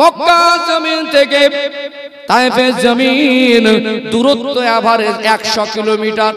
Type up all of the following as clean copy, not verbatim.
মক্কা জমিন থেকে তায়েফের জমিন দূরত্ব এভারেজ 100 কিলোমিটার।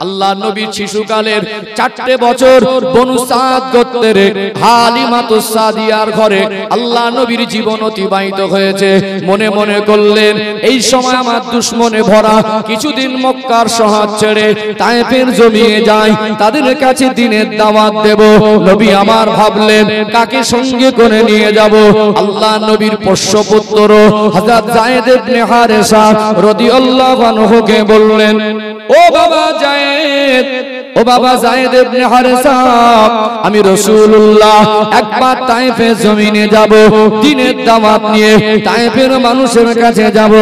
আল্লাহ নবীর শিশুকালের 4টে বছর বনু সাদ গোত্রের হালিমাতুস সাদিয়ার ঘরে আল্লাহ নবীর জীবন অতিবাহিত হয়েছে। মনে মনে করলেন এই সময় আমার দুশমনে ভরা, কিছুদিন মক্কার শহর ছেড়ে তায়েফের জমিনে যাই, তাদের কাছে দ্বীনের দাওয়াত দেব। নবী আমার ভাবলেন কাকে সঙ্গে করে নিয়ে যাব। আল্লাহ নবীর পোষ্যপুত্র হযরত যায়েদ ইবনে হারেসা রাদিয়াল্লাহু আনহুকে বললেন, ও বাবা যায়েদ, ও বাবা যায়েদ ইবনে হারেসা, আমি রাসূলুল্লাহ একবার তায়েফের জমিনে যাব, দ্বীনের দাওয়াত নিয়ে তায়েফের মানুষের কাছে যাব,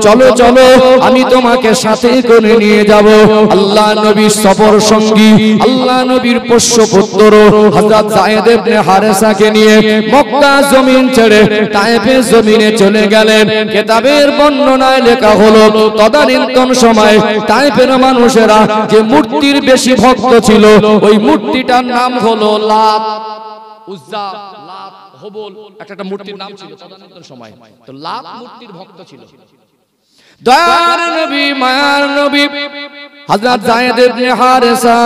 চলো চলো আমি তোমাকে সাথে করে নিয়ে যাব। আল্লাহ নবীর সফর সঙ্গী, আল্লাহ নবীর পোষ্যপুত্র হযরত যায়েদ ইবনে হারেসাকে নিয়ে মক্কা জমিন ছেড়ে তায়েফের জমিনে চলে গেলেন। কিতাবের বর্ণনায় লেখা হলো তদানীন্তন সময় তায়েফের মানুষেরা যে মূর্তির বেশি ভক্ত ছিল, ওই মূর্তিটার নাম হলো লাত, উজ্জা, লাত, হুবল, একটা মূর্তির নাম ছিল তদানীন্তন সময়। তো লাত মূর্তির ভক্ত ছিল। দয়ার নবী, মায়ার নবী হযরত যায়েদ ইবনে হারেসা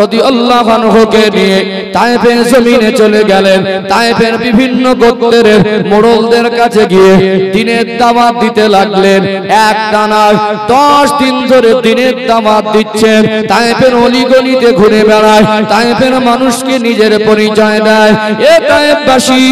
রাদিয়াল্লাহু আনহুকে নিয়ে তায়েফের জমিনে চলে গেলেন। তায়েফের বিভিন্ন গোত্রের মোড়লদের কাছে গিয়ে দ্বীনের দাওয়াত দিতে লাগলেন। একটানা 10 দিন ধরে দ্বীনের দাওয়াত দিচ্ছেন। তায়েফের অলিগলিতে ঘুরে বেড়ায়, তায়েফের মানুষকে নিজের পরিচয় দেয়, এ তায়েফবাসী,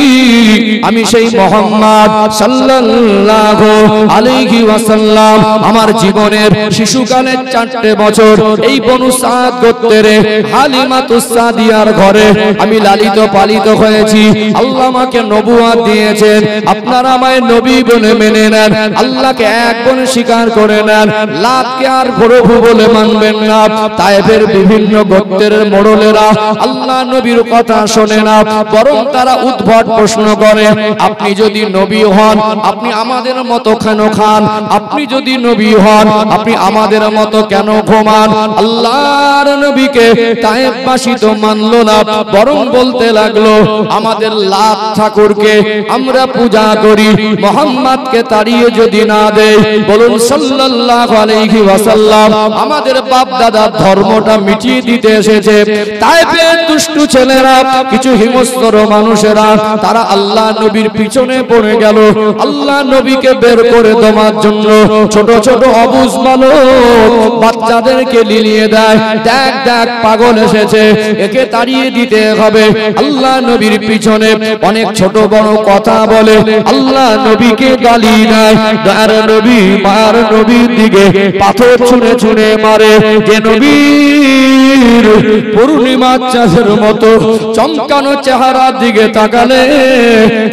আমি সেই মুহাম্মদ সাল্লাল্লাহু আলাইহি ওয়াসাল্লাম। আমার জীবনের শিশুকালের 4টে বছর এই বনু সাদ গোত্রের হালিমাতুস সাদিয়ার ঘরে আমি লালিত পালিত হয়েছি। আল্লাহ আমাকে নবুয়ত দিয়েছেন, আপনারা আমায় নবী বলে মেনে নেন, আল্লাহকে এক বলে স্বীকার করে নেন, লাতকে আর প্রভু বলে মানবেন না। তায়েফের বিভিন্ন গোত্রের মোড়লেরা আল্লাহ নবীর কথা শোনে না, বরং তারা উদ্ভট প্রশ্ন করে, আপনি যদি নবী হন আপনি আমাদের মতো কেন খান? আপনি যদি নবী হন আপনি আমাদের মতো কেন ঘুমান? আল্লাহর নবীকে তায়েফবাসী তো মানলো না, বরং বলতে লাগলো, আমাদের লাত ঠাকুরকে আমরা পূজা করি, মুহাম্মদকে তাড়িয়ে যদি না দেই, বলুন সাল্লাল্লাহু আলাইহি ওয়াসাল্লাম আমাদের বাপ দাদার ধর্মটা মিটিয়ে দিতে এসেছে। তায়েফের দুষ্টু ছেলেরা, কিছু হিংস্র মানুষেরা, তারা আল্লাহ নবীর পিছনে পড়ে গেল। আল্লাহ নবীকে বের করে দেওয়ার জন্য ছোট ছোট অবুঝ বালক বাচ্চাদেরকে লিলিয়ে দেয়, দেখ দেখ পাগল এসেছে, একে তাড়িয়ে দিতে হবে। আল্লাহ নবীর পিছনে অনেক ছোট বড় কথা বলে, আল্লাহ নবীকে গালি দেয়। আর নবী মার নবীর দিকে পাথর ছুঁড়ে ছুঁড়ে মারে। যে নবীর পূর্ণিমার চাঁদের মতো চমকানো চেহারার দিকে তাকালে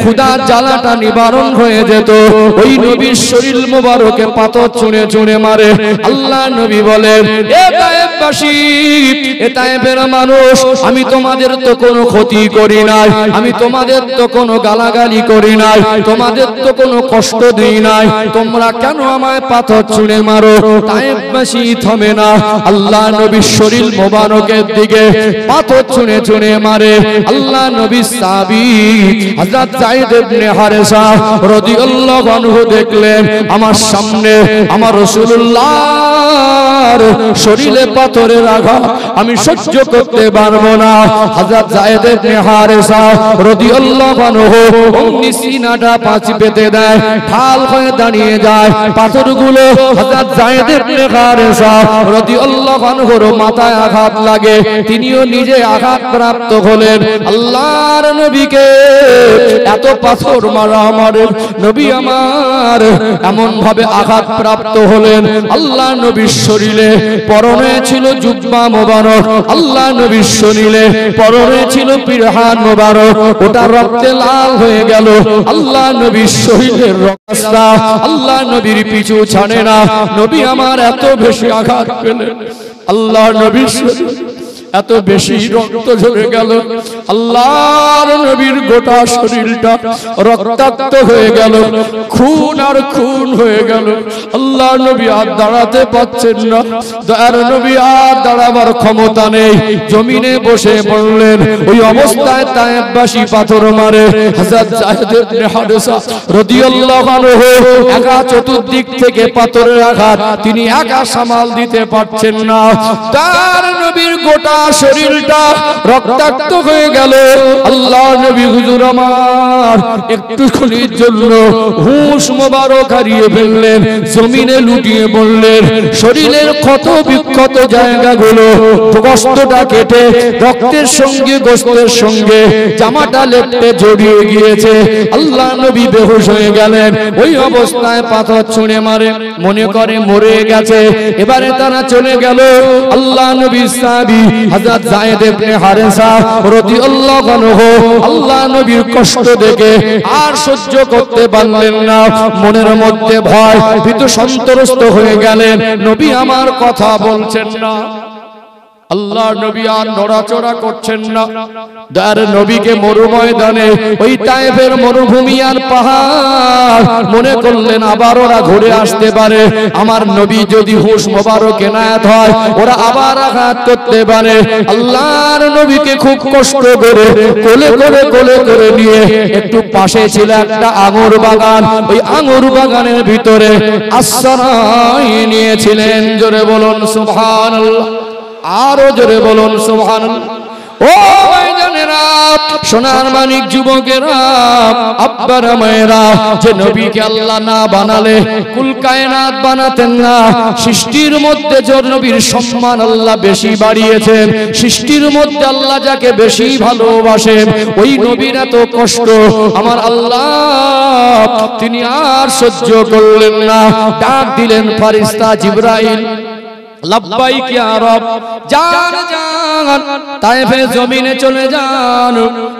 ক্ষুধার জ্বালাটা নিবারণ হয়ে যেত, ওই নবীর শরীর মোবারকে পাথর ছুঁড়ে ছুঁড়ে মারে। আল্লাহ নবী বলেন, এ তায়েফবাসী, এ তায়েফের মানুষ, আমি তোমাদের তো কোনো ক্ষতি করি নাই, আমি তোমাদের তো কোনো গালাগালি করি নাই, তোমাদের তো কোনো কষ্ট দিই নাই, তোমরা কেন আমায় পাথর ছুঁড়ে মারো? তায়েফবাসী থামে না, আল্লাহ নবীর শরীর মোবারকের দিকে পাথর ছুঁড়ে ছুঁড়ে মারে। আল্লাহ নবীর সাহাবী হযরত যায়েদ ইবনে হারেসা রাদিয়াল্লাহু আনহু দেখলেন আমার সামনে আমার রাসূলুল্লাহর শরীরে পাথরের আঘাত আমি সহ্য করতে পারবো না। হযরত যায়েদ ইবনে হারেসা রাদিয়াল্লাহু আনহু অমনি সিনাটা পাঁচ পেতে দেয়, ঢাল হয়ে দাঁড়িয়ে যায়। পাথরগুলো হযরত যায়েদ ইবনে হারেসা রাদিয়াল্লাহু আনহুর মাথায় আঘাত লাগে, তিনিও নিজে আঘাত প্রাপ্ত হলেন। আল্লাহর নবীকে এত পাথর মারা আমার নবী আমার এমন ভাবে আঘাত প্রাপ্ত হলেন, আল্লাহ নবীর শরীরে পরনে ছিল জুব্বা মোবারক, আল্লাহ নবীর শরীরে পরনে ছিল পিরহান মোবারক, ওটা রক্তে লাল হয়ে গেল। আল্লাহ নবীর শরীরের রক্তটা আল্লাহ নবীর পিছু ছাড়ে না। নবী আমার এত বেশি আঘাত পেলেন, আল্লাহ নবীর এত বেশি রক্ত ঝরে গেল, আল্লাহর নবীর গোটা শরীরটা রক্তাক্ত হয়ে গেল, খুন আর খুন হয়ে গেল। আল্লাহর নবী আর দাঁড়াতে পারছেন না, দয়ার নবী আর দাঁড়াবার ক্ষমতা নেই, জমিনে বসে পড়লেন। ওই অবস্থায় তায়েফবাসী পাথর মারে। হযরত যায়েদ ইবনে হারেসা রাদিয়াল্লাহু আনহু একা চতুর্দিক থেকে পাথরের আঘাত তিনি একা সামাল দিতে পারছেন না। তার নবীর গোটা শরীরটা রক্তাক্ত হয়ে গেল। আল্লাহ নবী হুজুর আমার একটুখানির জন্য হুঁশ মোবারক হারিয়ে ফেললেন, জমিনে লুটিয়ে পড়লেন। শরীরের ক্ষত বিক্ষত জায়গাগুলো গোশতটা কেটে রক্তের সঙ্গে গোশতের সঙ্গে জামাটা লেপটে জড়িয়ে গিয়েছে। আল্লাহ নবী বেহুশ হয়ে গেলেন। ওই অবস্থায় পাথর ছুঁড়ে মারে, মনে করে মরে গেছে। এবারে তারা চলে গেল। আল্লাহ নবী সাহাবী হযরত যায়েদ ইবনে হারেসা রাদিয়াল্লাহু আনহু আল্লাহ নবীর কষ্ট দেখে আর সহ্য করতে পারলেন না। মনের মধ্যে ভয় ভীত সন্ত্রস্ত হয়ে গেলেন। নবী আমার কথা বলছেন না, আল্লাহর নবী আর নড়াচড়া করছেন না। দয়ার নবীকে মরু ময়দানে, ওই তায়েফের মরুভূমি আর পাহাড় মনে করলেন আবার ওরা ঘুরে আসতে পারে। আমার নবী যদি হুঁশ মোবারক এনায়েত হয়, ওরা আবার আঘাত করতে পারে। আল্লাহর নবীকে খুব কষ্ট করে কোলে করে নিয়ে একটু পাশে ছিল একটা আঙুর বাগান, ওই আঙুর বাগানের ভিতরে আশ্রয় নিয়েছিলেন। জোরে বলুন সুবহানাল্লাহ, আরো জোরে বলুন সুবহানাল্লাহ। ও ভাইজানেরা, সোনার মানিক যুবকেরা, আব্বারা মায়েরা, যে নবীকে আল্লাহ না বানালে কুল কায়নাত বানাতেন না। সৃষ্টির মধ্যে যে নবীর সম্মান আল্লাহ বেশি বাড়িয়েছেন, সৃষ্টির মধ্যে আল্লাহ যাকে বেশি ভালোবাসেন, ওই নবীর এত কষ্ট আমার আল্লাহ তিনি আর সহ্য করলেন না। ডাক দিলেন ফেরেশতা জিবরাইল, লাব্বাইক ইয়া রব, যান যান তায়েফের জমিনে চলে যান।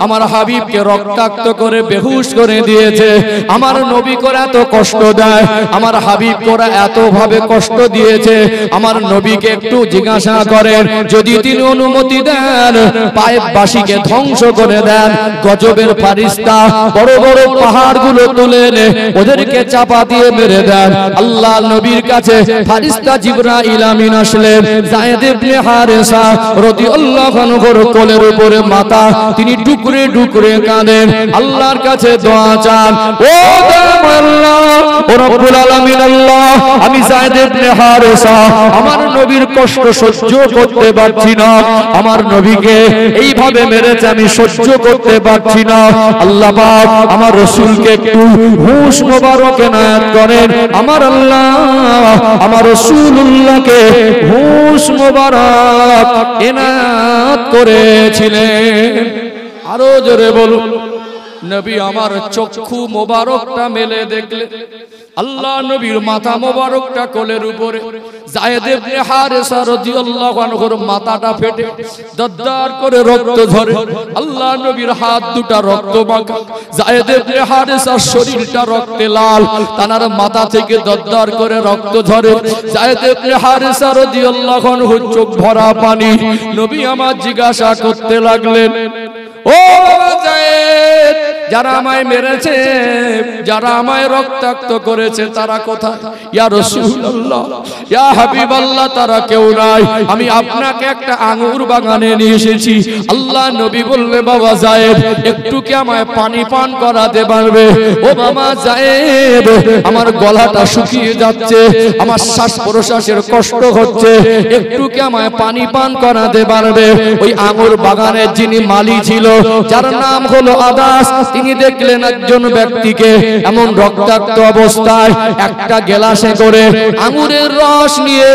আমার হাবিবকে রক্তাক্ত করে বেহুশ করে দিয়েছে। আমার নবী করে এত কষ্ট দেয়, আমার হাবিব করে এত ভাবে কষ্ট দিয়েছে। আমার নবীকে একটু জিজ্ঞাসা করেন, যদি তিনি অনুমতি দেন তায়েফবাসীকে ধ্বংস করে দেন। গজবের ফেরেশতা বড় বড় পাহাড়গুলো তুলে এনে ওদেরকে চাপা দিয়ে মেরে দেন। আল্লাহ নবীর কাছে ফেরেশতা জিবরাইল আমিন আসলেন। যায়েদ ইবনে হারেসা রাদিয়াল্লাহু আনহুর কোলের উপরে মাথা তিনি টুকরে টুকরে কাঁদেন, আল্লাহর কাছে দোয়া চান। ও আল্লাহ, ও রব্বুল আলামিন আল্লাহ, আমি যায়েদ ইবনে হারেসা আমার নবীর কষ্ট সহ্য করতে পারছি না। আমার নবীকে এইভাবে মেরেছে, আমি সহ্য করতে পারছি না। আল্লাহ পাক আমার রাসূলকে একটু হুঁশ মোবারক এনায়েত করেন। আমার আল্লাহ আমার রাসূলুল্লাহকে হুঁশ মোবারক এনায়েত করেছিলেন। আরো জোরে বলুন, নবী আমার চক্ষু মোবারকটা মেলে দেখলে আল্লাহ নবীর মাথা মোবারকটা কোলের উপরে। যায়েদ ইবনে হারেসা রাদিয়াল্লাহু আনহুর মাথাটা ফেটে দদ্দার করে রক্ত ঝরে। আল্লাহ নবীর হাত দুটো রক্ত মাখা, যায়েদ ইবনে হারেসার শরীরটা রক্তে লাল, তার মাথা থেকে দদ্দার করে রক্ত ঝরে। যায়েদ ইবনে হারেসা রাদিয়াল্লাহু আনহু চোখ ভরা পানি। নবী আমার জিজ্ঞাসা করতে লাগলেন, ও যায়েদ, যারা আমায় মেরেছে, যারা আমায় রক্তাক্ত করেছে তারা কোথায়? ইয়া রাসূলুল্লাহ, ইয়া হাবিবাল্লাহ, তারা কেউ নাই। আমি আপনাকে একটা আঙ্গুর বাগানে নিয়ে এসেছি। আল্লাহ নবী বললে, বাবা যায়েদ, একটু কি আমায় পানি পান করাতে পারবে? ও বাবা যায়েদ, আমার গলাটা শুকিয়ে যাচ্ছে, আমার শ্বাস প্রশ্বাসের কষ্ট হচ্ছে, একটু কি আমায় পানি পান করাতে পারবে? ওই আঙ্গুর বাগানের যিনি মালি ছিল, যার নাম হলো আদাস, তিনি দেখলেন একজন ব্যক্তিকে এমন রক্তাক্ত অবস্থায় একটা গ্লাসে করে আঙ্গুরের রস নিয়ে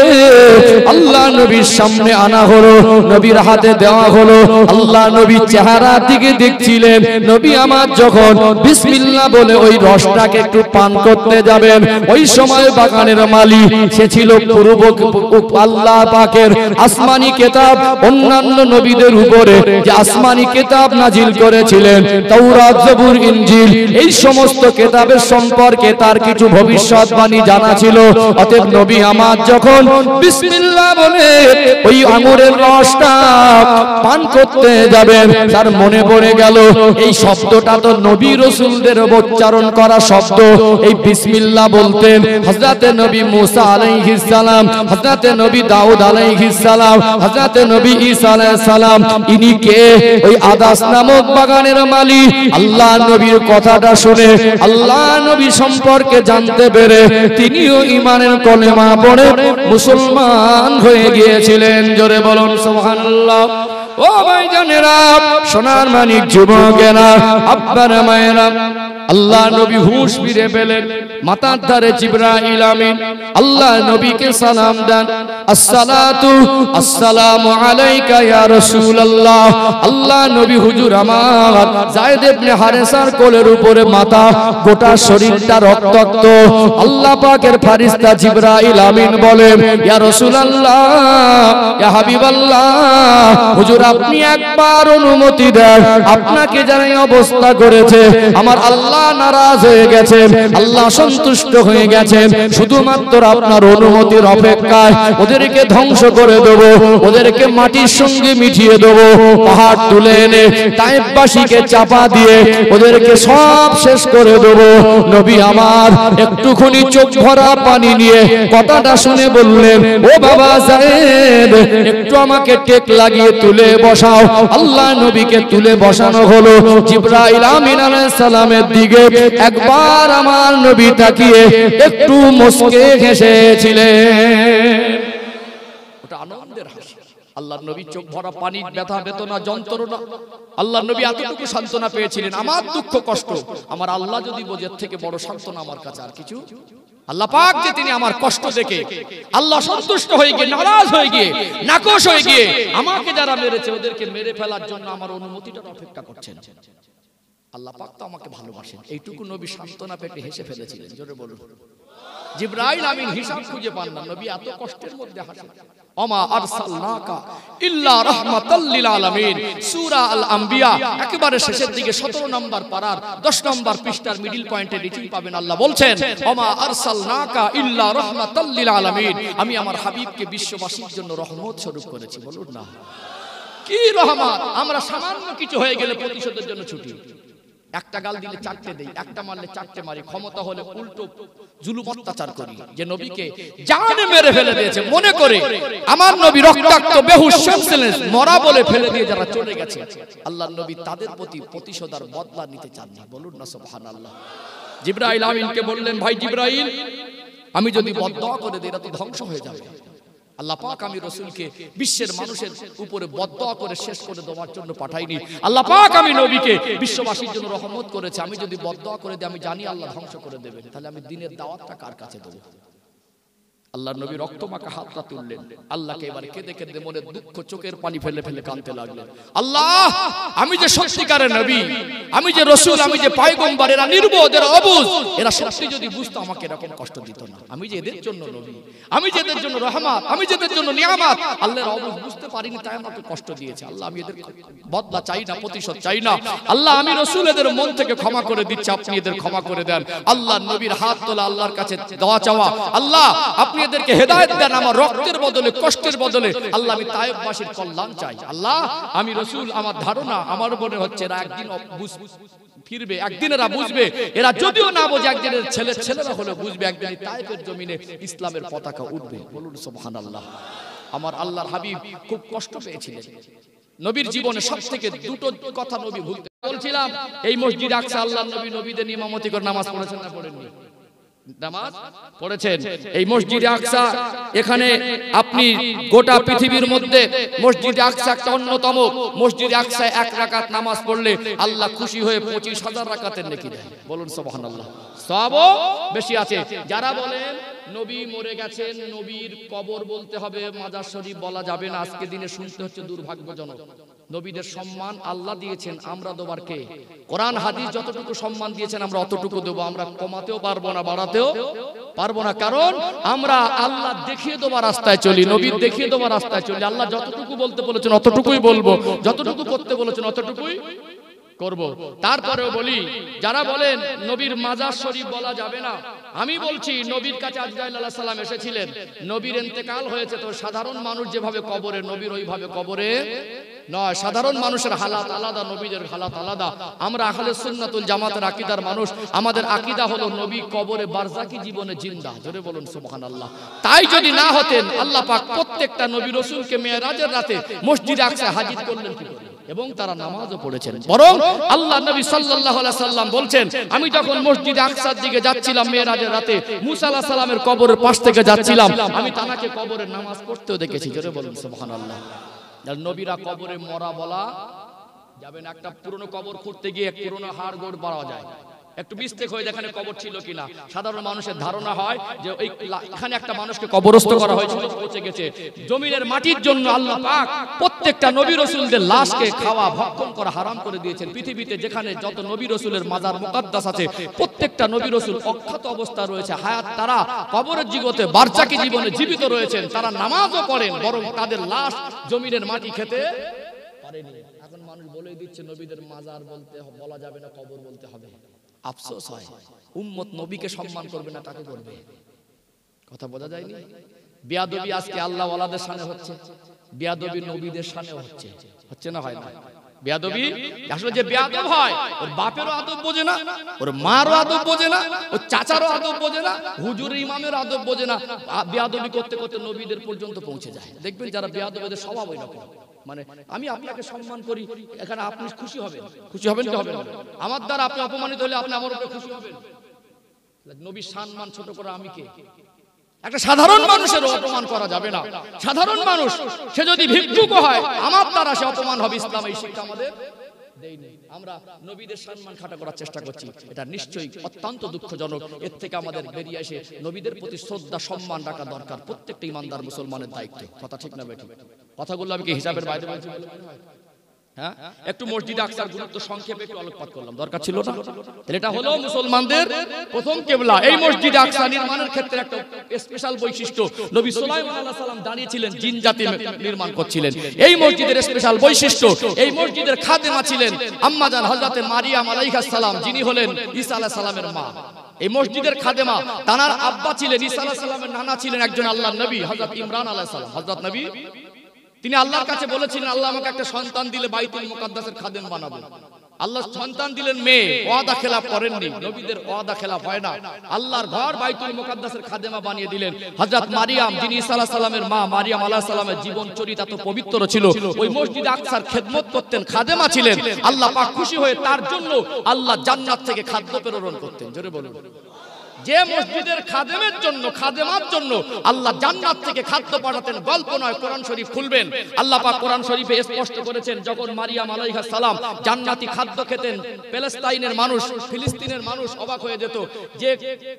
আল্লাহ নবীর সামনে আনা হলো, নবীর হাতে দেওয়া হলো। আল্লাহ নবীর চেহারার দিকে দেখছিলেন। নবী আমার যখন বিসমিল্লাহ বলে ওই রসটাকে একটু পান করতে যাবেন, ওই সময় বাগানের মালিক সে ছিল পূর্ব আল্লাহ পাকের আসমানি কিতাব, অন্যান্য নবীদের উপরে যে আসমানি কিতাব নাজিল করেছিলেন, তাওরাত, জবুর, ইনজিল, এই সমস্ত কেতাবের সম্পর্কে তার কিছু ভবিষ্যৎবাণী জানা ছিল। অতএব নবী আমার যখন বিসমিল্লাহ বলে ওই আঙ্গুরের রসটা পান করতে যাবেন, তার মনে পড়ে গেল এই শব্দটা তো নবী রাসূলদের উচ্চারণ করা শব্দ। এই বিসমিল্লাহ বলতেন হযরতে নবী মুসা আলাইহিস সালাম, হযরতে নবী দাউদ আলাইহিস সালাম, হযরতে নবী ঈসা আলাইহিস সালাম। ইনি কে? ওই আদাস নামক বাগানের মালিক। আল্লাহ নবীর কথাটা শুনে, আল্লাহ নবী সম্পর্কে জানতে পেরে তিনিও ঈমানের কলেমা পড়ে মুসলমান হয়ে গিয়েছিলেন। জোরে বলুন সুবহানাল্লাহ। ও ভাইজানেরা, সোনার মানিক যুবকেরা, আব্বারা মায়েরা, আল্লাহ নবী হুঁশ ফিরে পেলেন। মাথার ধারে জিবরাইল আমিন আল্লাহ নবীকে সালাম দেন, আসসালাতু আসসালামু আলাইকা ইয়া রাসূলুল্লাহ। আল্লাহ নবী হুজুর আমার যায়েদ ইবনে হারেসার কোলের উপরে মাথা, গোটা শরীরটা রক্তাক্ত। আল্লাহ পাকের ফেরেশতা জিবরাইল আমিন বলেন, ইয়া রাসূলুল্লাহ, ইয়া হাবিবাল্লাহ, হুজুর আপনি একবার অনুমতি দেন, আপনাকে যারা এই অবস্থা করেছে আমার আল্লাহ নারাজ হয়ে গেছেন, আল্লাহ সন্তুষ্ট হয়ে গেছেন। শুধুমাত্র আপনার অনুমতির অপেক্ষায় ওদেরকে ধ্বংস করে দেব, ওদেরকে মাটির সঙ্গে মিশিয়ে দেব, পাহাড় তুলে এনে তায়েফবাসীকে চাপা দিয়ে ওদেরকে সব শেষ করে দেব। নবী আমার একটুখানি চোখ ভরা পানি নিয়ে কথাটা শুনে বললেন, ও বাবা যায়েদ, একটু আমাকে টেক লাগিয়ে তুলে বসাও। আল্লাহ নবীকে তুলে বসানো হলো। জিবরাইল আমিন আলাইহিস সালামের দিকে একবার আমার নবী তাকিয়ে একটু মুস্কে হেসেছিলেন। ওটা আনন্দের হাসি। আল্লাহর নবী চোখ ভরা পানি, ব্যথা বেদনা যন্ত্রণা, আল্লাহর নবী এতটুকু সান্ত্বনা পেয়েছিলেন। আমার দুঃখ কষ্ট আমার আল্লাহ যদি বোঝের থেকে বড় সান্ত্বনা আমার কাছে আর কিছু। আল্লাহ পাক যে তিনি আমার কষ্ট দেখে আল্লাহ সন্তুষ্ট হয়ে গিয়ে, নারাজ হয়ে গিয়ে, নাকশ হয়ে গিয়ে আমাকে যারা মেরেছে ওদেরকে মেরে ফেলার জন্য আমার অনুমতিটার অপেক্ষা করছেন। আল্লাহ পাক তো আমাকে ভালোবাসেন, এইটুকু নবী সান্ত্বনা পেতে হেসে ফেলেছিলেন। জোরে বলুন। জিবরাইল আমিন হিসাব খুঁজে পান না, নবী এত কষ্টের মধ্যে হাসেন। ওমা আরসালনাকা ইল্লা রাহমাতাল লিল আলামিন, সূরা আল আম্বিয়া একেবারে শেষের দিকে 17 নম্বর পারার 10 নম্বর পৃষ্ঠার মিডল পয়েন্টে নিচেই পাবেন। আল্লাহ বলছেন, ওমা আরসালনাকা ইল্লা রাহমাতাল লিল আলামিন, আমি আমার হাবিবকে বিশ্ববাসীর জন্য রহমত স্বরূপ করেছি। বলুন না, কি রহমত! আমরা সামান্য কিছু হয়ে গেলে প্রতিশোধের জন্য ছুটি। একটা গাল দিলে চারটে দেই, একটা মারলে চারটে মারি, ক্ষমতা হলে উল্টো জুলুম অত্যাচার করি। যে নবীকে জানে মেরে ফেলে দিয়েছে মনে করে আমার নবী রক্তাক্ত বেহুশ ছিলেন, মরা বলে ফেলে দিয়ে যারা চলে গেছে, আল্লাহর নবী তাদের প্রতি প্রতিশোধ আর বদলা নিতে চাননি। বলুন না সুবহানাল্লাহ। জিবরাইল আমিনকে বললেন, ভাই জিবরাইল, আমি যদি বদদোয়া করে দিই এরা তো ধ্বংস হয়ে যাবে। আল্লাহ পাক আমি রাসূলকে বিশ্বের মানুষের উপরে বদদোয়া করে শেষ করে দেওয়ার জন্য পাঠাইনি। আল্লাহ পাক আমি নবীকে বিশ্ববাসীর জন্য রহমত করেছে। আমি যদি বদদোয়া করে দিই, আমি জানি আল্লাহ ধ্বংস করে দেবেন, তাহলে আমি দ্বীনের দাওয়াতটা কার কাছে দেব? আল্লাহর নবী রক্তমাখা হাতটা তুললেন, আল্লাহকে এবারে কেঁদে কেঁদে মনে দুঃখ চোখের পানি ফেলে ফেলে কাঁদতে লাগলেন। আল্লাহ, আমি যে সত্যিকারের নবী, আমি যে রাসূল, আমি যে পয়গম্বর, এরা নির্বোধ, এরা অবুঝ, এরা সত্যি যদি বুঝতো আমাকে এরকম কষ্ট দিত না। আমি যে এদের জন্য নবী, আমি যে এদের জন্য রহমত, আমি যে এদের জন্য নিয়ামত, আল্লাহর অবুঝ বুঝতে পারিনি, তাই আমাকে কষ্ট দিয়েছে। আল্লাহ, আমি এদের বদলা চাই না, প্রতিশোধ চাই না। আল্লাহ, আমি রাসূল এদের মন থেকে ক্ষমা করে দিচ্ছি, আপনি এদের ক্ষমা করে দেন। আল্লাহর নবীর হাত তোলা, আল্লাহর কাছে দোয়া চাওয়া, আল্লাহ আপনি এদেরকে হেদায়েত দেন, আমার রক্তের বদলে, কষ্টের বদলে। আল্লাহ, আমি তায়েফবাসীর কল্যাণ চাই। আল্লাহ, আমি রাসূল, আমার ধারণা, আমার মনে হচ্ছে এরা একদিন ফিরবে, একদিন এরা বুঝবে, এরা যদিও না বোঝে একদিনের ছেলেরা হলে বুঝবে, একদিন তায়েফের জমিনে ইসলামের পতাকা উঠবে। বলুন সুবহানাল্লাহ। আমার আল্লাহর হাবিব খুব কষ্ট পেয়েছিলেন। নবীর জীবনে সবথেকে দুটো কথা নবী ভুলতে বলছিলাম। এই মসজিদ আকসা আল্লাহর নবী নবীদের ইমামতি করে নামাজ পড়েছেন না পড়েননি? নামাজ পড়েছেন। এই মসজিদে আকসা, এখানে আপনি গোটা পৃথিবীর মধ্যে মসজিদে আকসা একটা অন্যতম। মসজিদে আকসা এক রাকাত নামাজ পড়লে আল্লাহ খুশি হয়ে 25,000 রাকাতের নেকি দেয়। বলুন সুবহানাল্লাহ। সওয়াবও বেশি আছে। যারা বলেন নবী মরে গেছেন, নবীর কবর বলতে হবে, মাজার শরীফ বলা যাবে না, আজকে দিনে শুনতে হচ্ছে দুর্ভাগ্যজনক। নবীদের সম্মান আল্লাহ দিয়েছেন, আমরা দেবার কে? কোরআন হাদিস যতটুকু সম্মান দিয়েছেন আমরা অতটুকু দেবো। আমরা কমাতেও পারবো না, বাড়াতেও পারবো না, কারণ আমরা আল্লাহ দেখিয়ে দেওয়ার রাস্তায় চলি, নবীর দেখিয়ে দেওয়ার রাস্তায় চলি। আল্লাহ যতটুকু বলতে বলেছেন অতটুকুই বলবো, যতটুকু করতে বলেছেন অতটুকুই করব। তারপরেও বলি, যারা বলেন নবীর মাজার শরীফ বলা যাবে না, আমি বলছি নবীর কাছে আজরাইল আলাইহিস সালাম এসেছিলেন, নবীর ইন্তেকাল হয়েছে, তো সাধারণ মানুষ যেভাবে কবরে, নবীর ওইভাবে কবরে নয়। সাধারণ মানুষের হালাত আলাদা, নবীদের হালাত আলাদা। আমরা আহলে সুন্নাতুল জামাতের আকীদার মানুষ, আমাদের আকীদা হলো নবী কবরে বারজাকি জীবনে জিন্দা। জোরে বলুন সুবহানাল্লাহ। তাই যদি না হতেন, আল্লাহ পাক প্রত্যেকটা নবী রাসূলকে মেরাজের রাতে মসজিদে আকসায় হাজির করলেন কি করে, এবং তারা নামাজও পড়েছেন। বরং আল্লাহ নবী সাল্লাল্লাহু আলাইহি সাল্লাম বলছেন, আমি যখন মসজিদে আকসার দিকে যাচ্ছিলাম মেরাজের রাতে, মুসা আলাইহিস সালামের কবরের পাশ থেকে যাচ্ছিলাম, আমি তানাকে কবরের নামাজ পড়তেও দেখেছি। জোরে বলুন সুবহানাল্লাহ। নবীরা কবরে মরা বলা যাবে না। একটা পুরনো কবর খুঁড়তে গিয়ে পুরনো হাড় গোড় পাওয়া যায়, একটু মিস্টেক হয়ে যেখানে কবর ছিল কিনা, সাধারণ মানুষের ধারণা হয় যে এখানে একটা মানুষকে কবরস্থ করা হয়েছিল, পৌঁছে গেছে। জমিনের মাটির জন্য আল্লাহ পাক প্রত্যেকটা নবী রাসূলদের লাশকে খাওয়া ভক্ষণ করা হারাম করে দিয়েছেন। পৃথিবীতে যেখানে যত নবী রাসূলের মাজার মুকদ্দাস আছে, প্রত্যেকটা নবী রাসূল অক্ষত অবস্থা রয়েছে, হায়াত তারা কবরের জীবনে বারজাকি জীবনে জীবিত রয়েছেন, তারা নামাজও পড়েন, বরং তাদের লাশ জমিনের মাটি খেতে পারেনি। এখন মানুষ বলেই দিচ্ছে নবীদের মাজার বলতে বলা যাবে না, কবর বলতে হবে। আফসোস হয়, উম্মত নবীকে সম্মান করবে না, কাকে করবে? কথা বোঝা যায়নি? বেয়াদবি আজকে আল্লাহ ওয়ালাদের সামনে হচ্ছে, বেয়াদবি নবীদের সামনে হচ্ছে, হচ্ছে না হয় না? বেয়াদবি আসলে যে বেয়াদব হয়, ওর বাপেরও আদব বোঝে না, ওর মারও আদব বোঝে না, ওর চাচারও আদব বোঝে না, হুজুর ইমামের আদব বোঝে না। বেয়াদবি করতে করতে নবীদের পর্যন্ত পৌঁছে যায়। দেখবেন যারা বেয়াদবের স্বভাব ওইরকম, মানে আমি আপনাকে সম্মান করি, এখানে আপনি খুশি হবেন, খুশি হবেন কি হবেন? আমার দ্বারা আপনি অপমানিত হলে আপনি আমার উপরে খুশি হবেন? নবীর সম্মান ছোট করে আমি কে? একটা সাধারণ মানুষের অপমান করা যাবে না। সাধারণ মানুষ সে যদি ভিক্ষুক হয়, আমার দ্বারা সে অপমান হবে। ইসলাম এই শিক্ষা আমাদের দেয়নি। আমরা নবীদের সম্মান খাটা করার চেষ্টা করছি, এটা নিশ্চয়ই অত্যন্ত দুঃখজনক। এর থেকে আমাদের বেরিয়ে এসে নবীদের প্রতি শ্রদ্ধা সম্মান রাখা দরকার, প্রত্যেকটা ইমানদার মুসলমানের দায়িত্ব। কথা ঠিক না বেঠিক? কথাগুলো আমি কি হিসাবের বাইরে বলছি? হ্যাঁ, একটু মসজিদে আকসার গুরুত্ব সংক্ষেপে একটু আলোকপাত করলাম, দরকার ছিল না? এটা হলো মুসলমানদের প্রথম কিবলা। এই মসজিদে আকসা নির্মাণের ক্ষেত্রে একটা স্পেশাল বৈশিষ্ট্য, নবী সুলাইমান আলাইহিস সালাম দাঁড়িয়েছিলেন, জিন জাতি নির্মাণ করছিলেন। এই মসজিদের স্পেশাল বৈশিষ্ট্য, এই মসজিদের খাদেমা ছিলেন আম্মা জান হযরতে মারিয়াম আলাইহিস সালাম, যিনি হলেন ঈসা আলাইহিস সালামের মা। এই মসজিদের খাদেমা, তানার আব্বা ছিলেন, ঈসা আলাইহিস সালামের নানা ছিলেন একজন আল্লাহর নবী হযরত ইমরান আলাইহিস সালাম। হযরত নবী তিনি আল্লাহর কাছে বলেছিলেন, আল্লাহ আমাকে একটা সন্তান দিলে বাইতুল মুকাদ্দাসের খাদেম বানাবো। আল্লাহ সন্তান দিলেন মেয়ে, ওয়াদা খেলাফ করেননি। নবীদের ওয়াদা খেলাফ হয় না। আল্লাহর ঘর বাইতুল মুকাদ্দাসের খাদেমা বানিয়ে দিলেন। হযরত মারিয়াম, যিনি ঈসা আলাইহিস সালামের মা, মারিয়াম আলাইহিস সালামের জীবন চরিত্র এত পবিত্র ছিল, ওই মসজিদে আকসার খেদমত করতেন, খাদেমা ছিলেন। আল্লাহ পাক খুশি হয়ে তার জন্য আল্লাহ জান্নাত থেকে খাদ্য প্রেরণ করতেন। জোরে বলুন। যে মসজিদের খাদেমের জন্য, খাদেমার জন্য আল্লাহ জান্নাত থেকে খাদ্য পাঠাতেন, গল্প নয়, কোরআন শরীফ খুলবেন। আল্লাহ পাক কোরআন শরীফে স্পষ্ট করেছেন, যখন মারিয়াম আলাইহিস সালাম জান্নাতি খাদ্য খেতেন, প্যালেস্তাইনের মানুষ, ফিলিস্তিনের মানুষ অবাক হয়ে যেত যে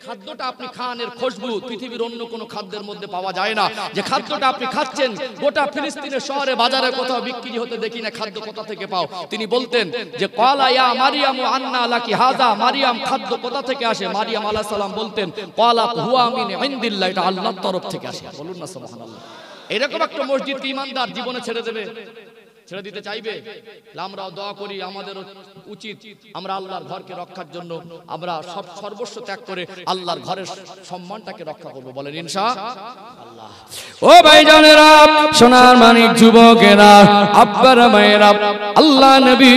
খাদ্যটা আপনি খান, এর খুশবু পৃথিবীর অন্য কোনো খাদ্যের মধ্যে পাওয়া যায় না। যে খাদ্যটা আপনি খাচ্ছেন, গোটা ফিলিস্তিনের শহরে বাজারে কোথাও বিক্রি হতে দেখি না, খাদ্য কোথা থেকে পাও? তিনি বলতেন যে ক্বালা ইয়া মারিয়াম আন্না লাকি হাযা, মারিয়াম খাদ্য কোথা থেকে আসে? মারিয়াম আলাইহিস সালাম বলতেন ক্বালাত হুয়া মিন ইনদিল্লাহ, এটা আল্লাহর তরফ থেকে আসে। বলুন না সুবহানাল্লাহ। এরকম একটা মসজিদ কি ইমানদার জীবনে ছেড়ে দেবে? ছেড়ে দিতে চাইবে? আমরাও দোয়া করি, আমাদের উচিত আমরা আল্লাহর ঘরকে রক্ষার জন্য আমরা সর্বস্ব ত্যাগ করে আল্লাহর ঘরের সম্মানটাকে রক্ষা করব। বলেন ইনশাআল্লাহ। ও ভাইজানেরা, সোনার মানিক যুবকেরা, আব্বারা মায়েরা, আল্লাহ নবী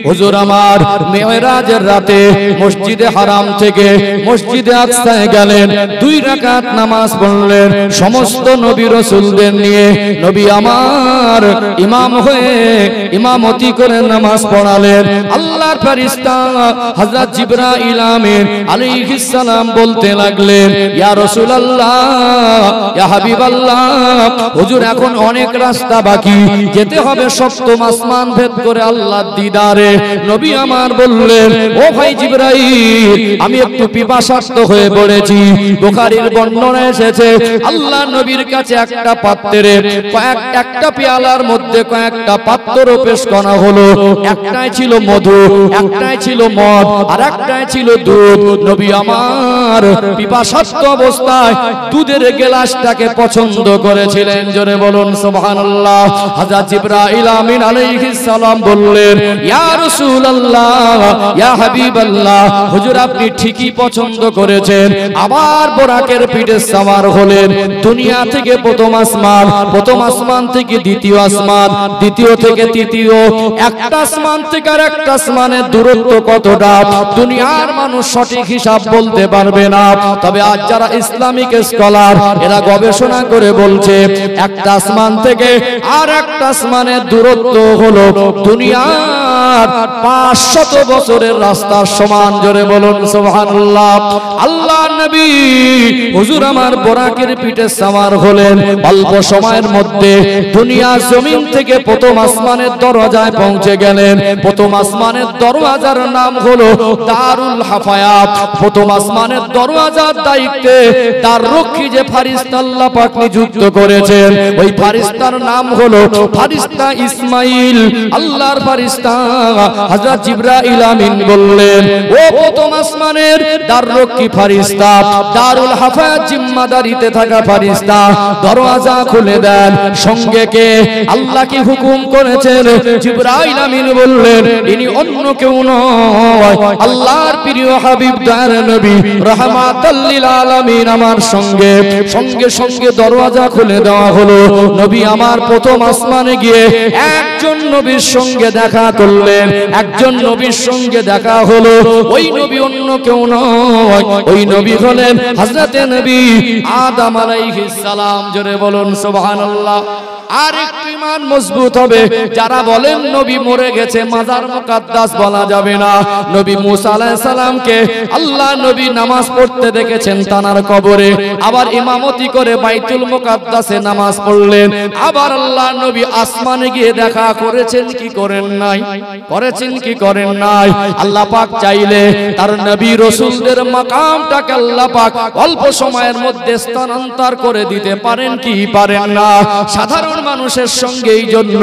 হুজুর আমার মেরাজের রাতে মসজিদে হারাম থেকে মসজিদে আকসায় গেলেন, 2 রাকাত নামাজ পড়লেন সমস্ত নবী রাসূলদের নিয়ে। নবী আমার ইমাম হয়ে ইমামতি করে নামাজ পড়ালেন। আল্লাহর ফেরেশতা হযরত জিবরাইল আমিন আলাইহিস সালাম বলতে লাগলেন, ইয়া রাসূলুল্লাহ, ইয়া হাবিবাল্লাহ, হুজুর এখন অনেক রাস্তা বাকি, যেতে হবে সপ্তম আসমান ভেদ করে আল্লাহর দিদারে। নবী আমার বললেন, ও ভাই জিবরাইল, আমি একটু পিপাসার্ত হয়ে পড়েছি। বুখারীর বর্ণনা এসেছে, আল্লাহ নবীর কাছে একটা পাত্রে একটা পেয়ালার মধ্যে কয়েক একটা পাত্র পেশ করা হলো। একটাই ছিল মধু, একটাই ছিল মদ, আর একটাই ছিল দুধ। নবী আমার পিপাসার্ত অবস্থায় দুধের গ্লাসটাকে পছন্দ করেছিলেন। জোরে বলুন সুবহানাল্লাহ। হযরত জিবরাইল আমিন আলাইহিস সালাম বললেন, ইয়া রাসূলুল্লাহ, ইয়া হাবিবাল্লাহ, হুজুর আপনি ঠিকই পছন্দ করেছেন। আবার বোরাকের পিঠে সওয়ার হলেন। দুনিয়া থেকে প্রথম আসমান, প্রথম আসমান থেকে দ্বিতীয় আসমান, দ্বিতীয় থেকে তৃতীয়, একটা আসমান থেকে আর একটা আসমানের দূরত্ব কতটা দুনিয়ার মানুষ সঠিক হিসাব বলতে পারবে না। তবে আজ যারা ইসলামিক স্কলার এরা গবেষণা করে বলছে একটা আসমান থেকে আর একটা আসমানের দূরত্ব হলো দুনিয়ার 500 বছরের রাস্তার সমান। জোরে বলুন সুবহানাল্লাহ। আল্লাহ নবী হুজুর আমার বোরাকের পিঠে সওয়ার হলেন। অল্প সময়ের মধ্যে দুনিয়া জমিন থেকে প্রথম আসমানের দরজায় পৌঁছে গেলেন। প্রথম আসমানের দরওয়াজার নাম হলো দারুল হাফায়াত। প্রথম আসমানের দরওয়াজার দায়িত্বে তার রক্ষী যে ফারিস্তা আল্লাহ পাক নিযুক্ত করেছেন, ওই ফারিস্তার নাম হলো ফারিস্তা ইসমাইল। আল্লাহর ফারিস্তা হযরত জিবরাইল আমিন বললেন, ও প্রথম আসমানের দাররক্ষী ফারিস্তা, দারুল হাফায়াত জিম্মাদারিতে থাকা ফারিস্তা, দরওয়াজা খুলে দেন। সঙ্গে কে? আল্লাহ কি হুকুম করেছেন? জিবরাইল আমিন বললেন, ইনি অন্য কেউ নয়, আল্লাহর প্রিয় হাবিব দয়ার নবী রাহমাতাল লিল আলামিন আমার সঙ্গে। সঙ্গে সঙ্গে দরওয়াজা খুলে দেওয়া হলো। নবী আমার প্রথম আসমানে গিয়ে একজন নবীর সঙ্গে দেখা করলেন। একজন নবীর সঙ্গে দেখা হলো। ওই নবী অন্য কেউ নয়, ওই নবী হলেন হযরতে নবী আদম আলাইহিস সালাম। জোরে বলুন সুবহানাল্লাহ। আর একটু ঈমান মজবুত হবে যারা বলেন নবী মরে গেছে, মাজার মুকাদ্দাস বলা যাবে না। নবী মুসা আলাইহিস সালামকে আল্লাহ নবী নামাজ পড়তে দেখেছেন তানার কবরে, আবার ইমামতি করে বাইতুল মুকাদ্দাসে নামাজ পড়লেন। আবার আল্লাহ নবী আসমানে গিয়ে দেখা করেছেন কি করেন নাই? করেছেন কি করেন নাই? আল্লাহ পাক চাইলে তার নবী রাসূলদের মাকামটাকে আল্লাহ পাক অল্প সময়ের মধ্যে স্থানান্তর করে দিতে পারেন কি পারেন না? সাধারণ মানুষের সঙ্গে এই জন্য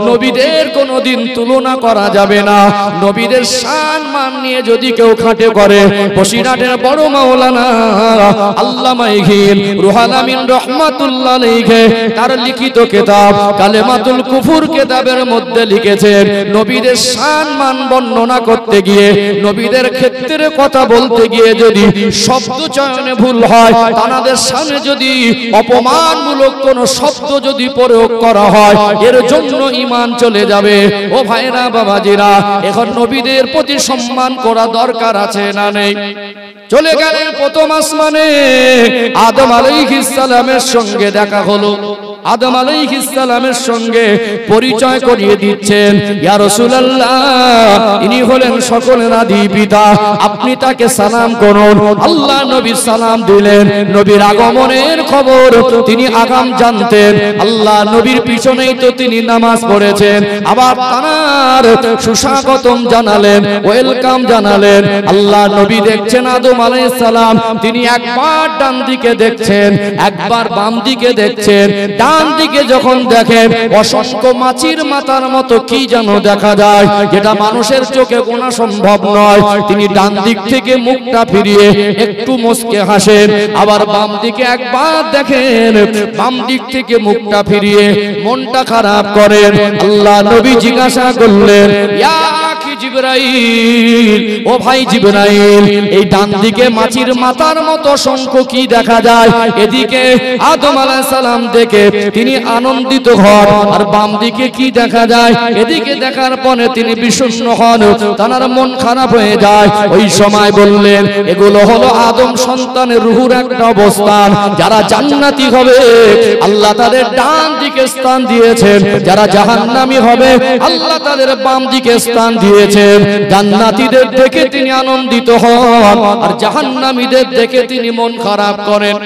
নবীদের কোনোদিন তুলনা করা যাবে না। নবীদের শান মান নিয়ে যদি কেউ খাটে করে, বসিরহাটের বড় মাওলানা আল্লামা ইহিল রুহুল আমিন রাহমাতুল্লাহ আলাইহি তার লিখিত কিতাব কালেমাতুল কুফর কিতাবের মধ্যে লিখেছেন, নবীদের শান মান বর্ণনা করতে গিয়ে, নবীদের ক্ষেত্রে কথা বলতে গিয়ে যদি শব্দ চয়নে ভুল হয়, তাদের সামনে যদি অপমানমূলক কোন শব্দ যদি প্রয়োগ করা হয়, এর জন্য ঈমান চলে যাবে। ও ভাইরা বাবাজিরা, এখন নবীদের প্রতি সম্মান করা দরকার আছে না নেই? চলে গেলেন প্রথম আসমানে, আদম আলাইহিস সালামের সঙ্গে দেখা হলো। আদম আলাইহিস সালামের সঙ্গে পরিচয় করিয়ে দিচ্ছেন, ইয়া রাসূলুল্লাহ ইনি হলেন সকলের আদি পিতা, আপনি তাকে সালাম করুন। আল্লাহ নবী সালাম দিলেন। নবীর আগমনের খবর তিনি আগাম জানতেন। আল্লাহ নবীর পিছনেই তো তিনি নামাজ পড়েছেন। আবার তার সুস্বাগতম জানালেন, ওয়েলকাম জানালেন। আল্লাহ নবী দেখছেন আদম আলাইহিস সালাম, তিনি একবার ডান দিকে দেখছেন, একবার বাম দিকে দেখছেন। ডান দিকে যখন দেখেন, অসংখ্য মাছির মাথার মতো কি যেন দেখা যায়, যেটা মানুষের চোখে গোনা সম্ভব নয়। তিনি ডান দিক থেকে মুখটা ফিরিয়ে একটু মুচকে হাসেন। আবার বাম দিকে একবার দেখেন, বাম দিক থেকে মুখটা ফিরিয়ে মনটা খারাপ করেন। আল্লাহ নবী জিজ্ঞাসা করলেন, ইয়া আখি জিবরাইল, ও ভাই জিবরাইল, এই ডান দিকে মাছির মাথার মতো অসংখ্য কি দেখা যায়? এদিকে আদম আলাইহিস সালাম দেখে তিনি আনন্দিত হন, আর বাম দিকে কি দেখা যায়? এদিকে দেখার পরে তিনি বিষণ্ণ হন, তার মন খারাপ হয়ে যায়। ওই সময় বললেন, এগুলো হলো আদম সন্তানের রূহের একটা অবস্থান। যারা জান্নাতি হবে আল্লাহ তাদের ডান দিকে স্থান দিয়েছেন, যারা জাহান্নামী হবে আল্লাহ তাদের বাম দিকে স্থান দিয়েছেন। গেলেন। জান্নাতীদের দেখে তিনি আনন্দিত হন, আর জাহান্নামীদের দেখে তিনি মন খারাপ করেন।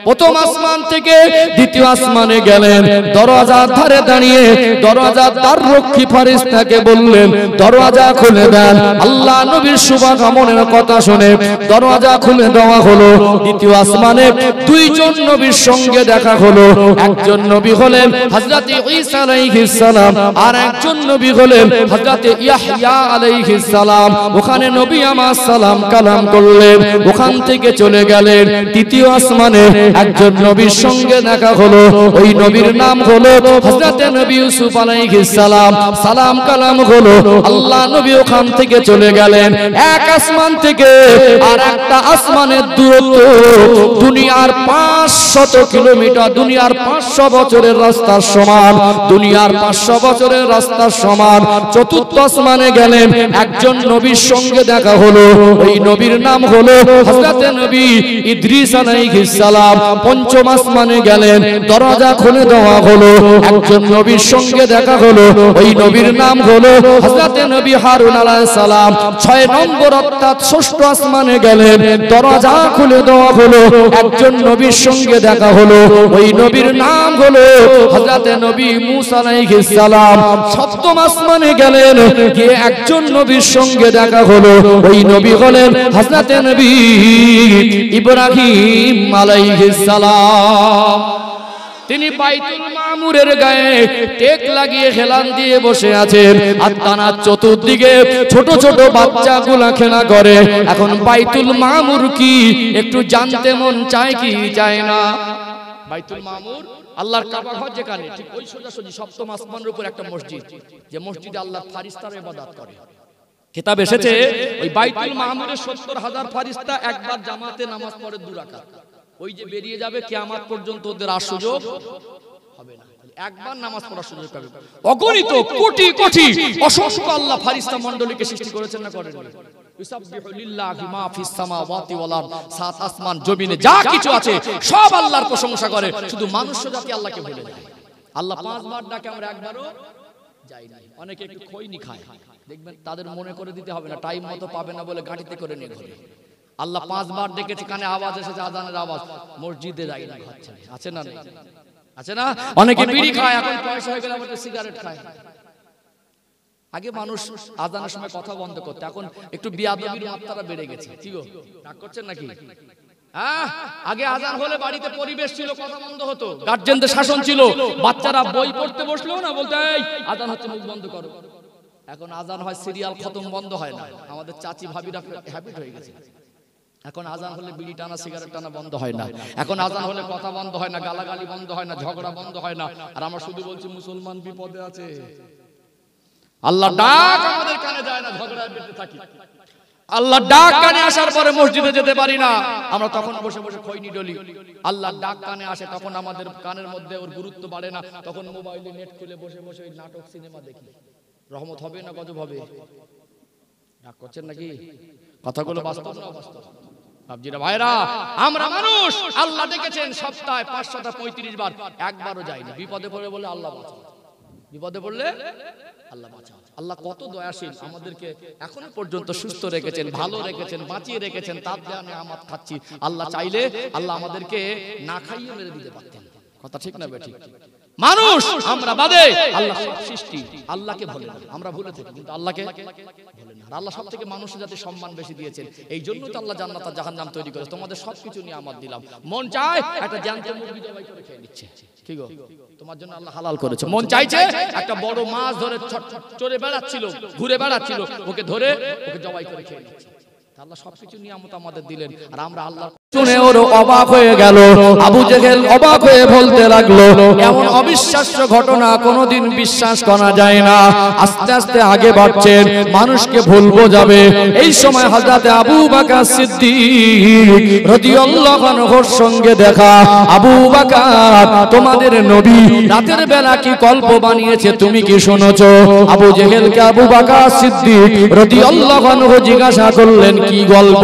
প্রথম আসমান থেকে দ্বিতীয় আসমানে গেলেন, দরওয়াজার ধারে দাঁড়িয়ে দরওয়াজার দ্বাররক্ষী ফেরেশতাকে বললেন, দরওয়াজা খুলে দেন। আল্লাহ নবীর শুভকামনার কথা শুনে দরওয়াজা খুলে দেওয়া হলো। দ্বিতীয় আসমানে দুইজন নবীর সঙ্গে দেখা হলো। একজন নবী হলেন হযরত ঈসা আলাইহিস সালাম, আর একজন নবী হলেন হযরত ইয়াহইয়া আলাইহিস সালাম। ওখানে নবী আমার সালাম কালাম করলেন, ওখান থেকে চলে গেলেন। তৃতীয় আসমানে একজন নবীর সঙ্গে দেখা হলো। ওই নবীর নাম হলো হযরত নবী ইউসুফ আলাইহিস সালাম। সালাম কালাম হলো, আল্লাহ নবী ওখান থেকে চলে গেলেন। এক আসমান থেকে আর একটা আসমানের দূরত্ব দুনিয়ার 500 কিলোমিটার, দুনিয়ার 500 বছরের রাস্তার সমান, দুনিয়ার 500 বছরের রাস্তার সমান। চতুর্থ আসমানে গেলেন, একজন নবীর সঙ্গে দেখা হলো। ওই নবীর নাম হলো হযরত নবী ইদ্রিস আলাইহিস সালাম। পঞ্চম আসমানে গেলেন, দরজা খুলে দেওয়া হলো। একজন নবীর সঙ্গে দেখা হলো। ওই নবীর নাম হলো হযরত নবী হারুন আলাইহিস সালাম। 6 নম্বর অর্থাৎ ষষ্ঠ আসমানে গেলেন, দরজা খুলে দেওয়া হলো। একজন নবীর সঙ্গে দেখা হলো। ওই নবীর নাম হলো হযরত নবী মূসা আলাইহিস সালাম। সপ্তম আসমানে গেলেন, গিয়ে একজন নবীর সঙ্গে দেখা হলো। ওই নবী হলেন হযরত নবী ইব্রাহিম আলাইহিস সালাম। তিনি বাইতুল মামুরের গায়ে টেক লাগিয়ে হেলান দিয়ে বসে আছেন, আর তানার চতুর্দিকে ছোট ছোট বাচ্চাগুলা খেলা করে। এখন বাইতুল মামুর কি একটু জানতে মন চায় কি চায় না? বাইতুল মামুর আল্লাহর কাবা ঘর যেখানে, ঠিক ওই সোজাসুজি সপ্তম আসমানের উপর একটা মসজিদ, যে মসজিদে আল্লাহ ফারিস্তারা ইবাদত করে। কিতাব এসেছে ওই বাইতুল মামুরে 70,000 ফারিস্তা একবার জামাতে নামাজ পড়ে 2 রাকাত। ওই যে বেরিয়ে যাবে কিয়ামত পর্যন্ত ওদের আর সুযোগ হবে না, একবার নামাজ পড়ার সুযোগ পাবে। অগণিত কোটি কোটি অসংখ্য আল্লাহ ফারিস্তা মণ্ডলীকে সৃষ্টি করেছেন না করেন? ইউসাব্বিহু লিল্লাহি মা ফিস সামাওয়াতি ওয়াল আরদ, 7 আসমান জমিনে যা কিছু আছে সব আল্লাহর প্রশংসা করে। শুধু মানুষ্য জাতি আল্লাহকে ভুলে যায়। আল্লাহ 5 বার ডাকে, আমরা একবারও যাই না। অনেকে একটু খৈনি খায়, দেখবেন তাদের মনে করে দিতে হবে না, টাইম মতো পাবে না বলে গাড়িতে করে নিয়ে ঘরে। আল্লাহ 5 বার ডেকেছে, কানে আওয়াজ এসেছে, আজানের আওয়াজ, মসজিদে যাই না, আছে না? আছে না? অনেকে বিড়ি খায়, এখন পয়সা হয়ে গেলে আবার সিগারেট খায়। আগে মানুষ আজানের সময় কথা বন্ধ করতে, এখন একটু বিয়াদবির মাত্রা বেড়ে গেছে। কি গো, রাগ করছেন নাকি? আগে আজান হলে বাড়িতে পরিবেশ ছিল, কথা বন্ধ হতো, গার্জেনদের শাসন ছিল। বাচ্চারা বই পড়তে বসলেও না বলতে এই আজান হচ্ছে, মুখ বন্ধ করো। এখন আজান হয়, সিরিয়াল খতম, বন্ধ হয় না। আমাদের চাচি ভাবিরা হ্যাবিট হয়ে গেছে। এখন আজান হলে বিড়ি টানা, সিগারেট টানা বন্ধ হয় না। এখন আজান হলে কথা বন্ধ হয় না, গালাগালি বন্ধ হয় না, ঝগড়া বন্ধ হয় না। আর আমরা শুধু বলছি মুসলমান বিপদে আছে। আল্লাহ ডাক আমাদের কানে যায় না, ঝগড়ায় বেঁধে থাকি। আল্লাহ ডাক কানে আসার পরে মসজিদে যেতে পারি না, আমরা তখন বসে বসে খৈনি ডলি। আল্লাহ ডাক কানে আসে, তখন আমাদের কানের মধ্যে ওর গুরুত্ব বাড়ে না, তখন মোবাইলে নেট খুলে বসে বসে ওই নাটক সিনেমা দেখি। রহমত হবে না গজব হবে? ডাক করছেন নাকি? কথাগুলো বাস্তব না অবাস্তব? বাবজিরা ভাইরা, আমরা মানুষ, আল্লাহ ডেকেছেন সপ্তাহে 535 বার, একবারও যায়নি। বিপদে পড়ে বলে আল্লাহ বাঁচাও, বিপদে পড়লে আল্লাহ বাঁচাও। আল্লাহ কত দয়াশীল, আমাদেরকে এখনো পর্যন্ত সুস্থ রেখেছেন, ভালো রেখেছেন, বাঁচিয়ে রেখেছেন, তার দেয়া নেয়ামত খাচ্ছি। আল্লাহ চাইলে আল্লাহ আমাদেরকে না খাইয়ে মেরে দিতে পারতেন। কথা ঠিক না বেঠিক? মানুষ আমরা বাদে আল্লাহ সব সৃষ্টি, আল্লাহকে ভুলে না। আমরা ভুলে থাকি, কিন্তু আল্লাহকে ভুলে না। আল্লাহ সব থেকে মানুষের যাতে সম্মান বেশি দিয়েছেন, এই জন্য তো আল্লাহ জান্নাত আর জাহান্নাম তৈরি করেছে। তোমাদের সবকিছু নিয়ে আমার দিলাম, মন চায় একটা জ্যান্ত মুরগি জবাই করে খেয়ে নিচ্ছে, কি গো? তোমার জন্য আল্লাহ হালাল করেছে। মন চাইছে একটা বড় মাছ ধরে চড়ে বেড়াচ্ছিল, ঘুরে বেড়াচ্ছিল, ওকে ধরে ওকে জবাই করে খেয়ে নিচ্ছে। আল্লাহ সবকিছু নিয়ামত আমাদের দিলেন, আর আমরা আল্লাহ শুনে ওর অবাক হয়ে গেল। আবু জেহেল অবাক হয়ে বলতে লাগলো, এমন অবিশ্বাস্য ঘটনা কোনোদিন বিশ্বাস করা যায় না। আস্তে আস্তে আগে বাড়ছেন, মানুষকে ভুল বোঝাবে। এই সময় হযরত আবু বকর সিদ্দিক রাদিয়াল্লাহু আনহুর সঙ্গে দেখা। আবু বকর, তোমাদের নবী রাতের বেলা কি গল্প বানিয়েছে, তুমি কি শুনেছো? আবু জেহেলকে আবু বকর সিদ্দিক রাদিয়াল্লাহু আনহু জিজ্ঞাসা করলেন, কি গল্প?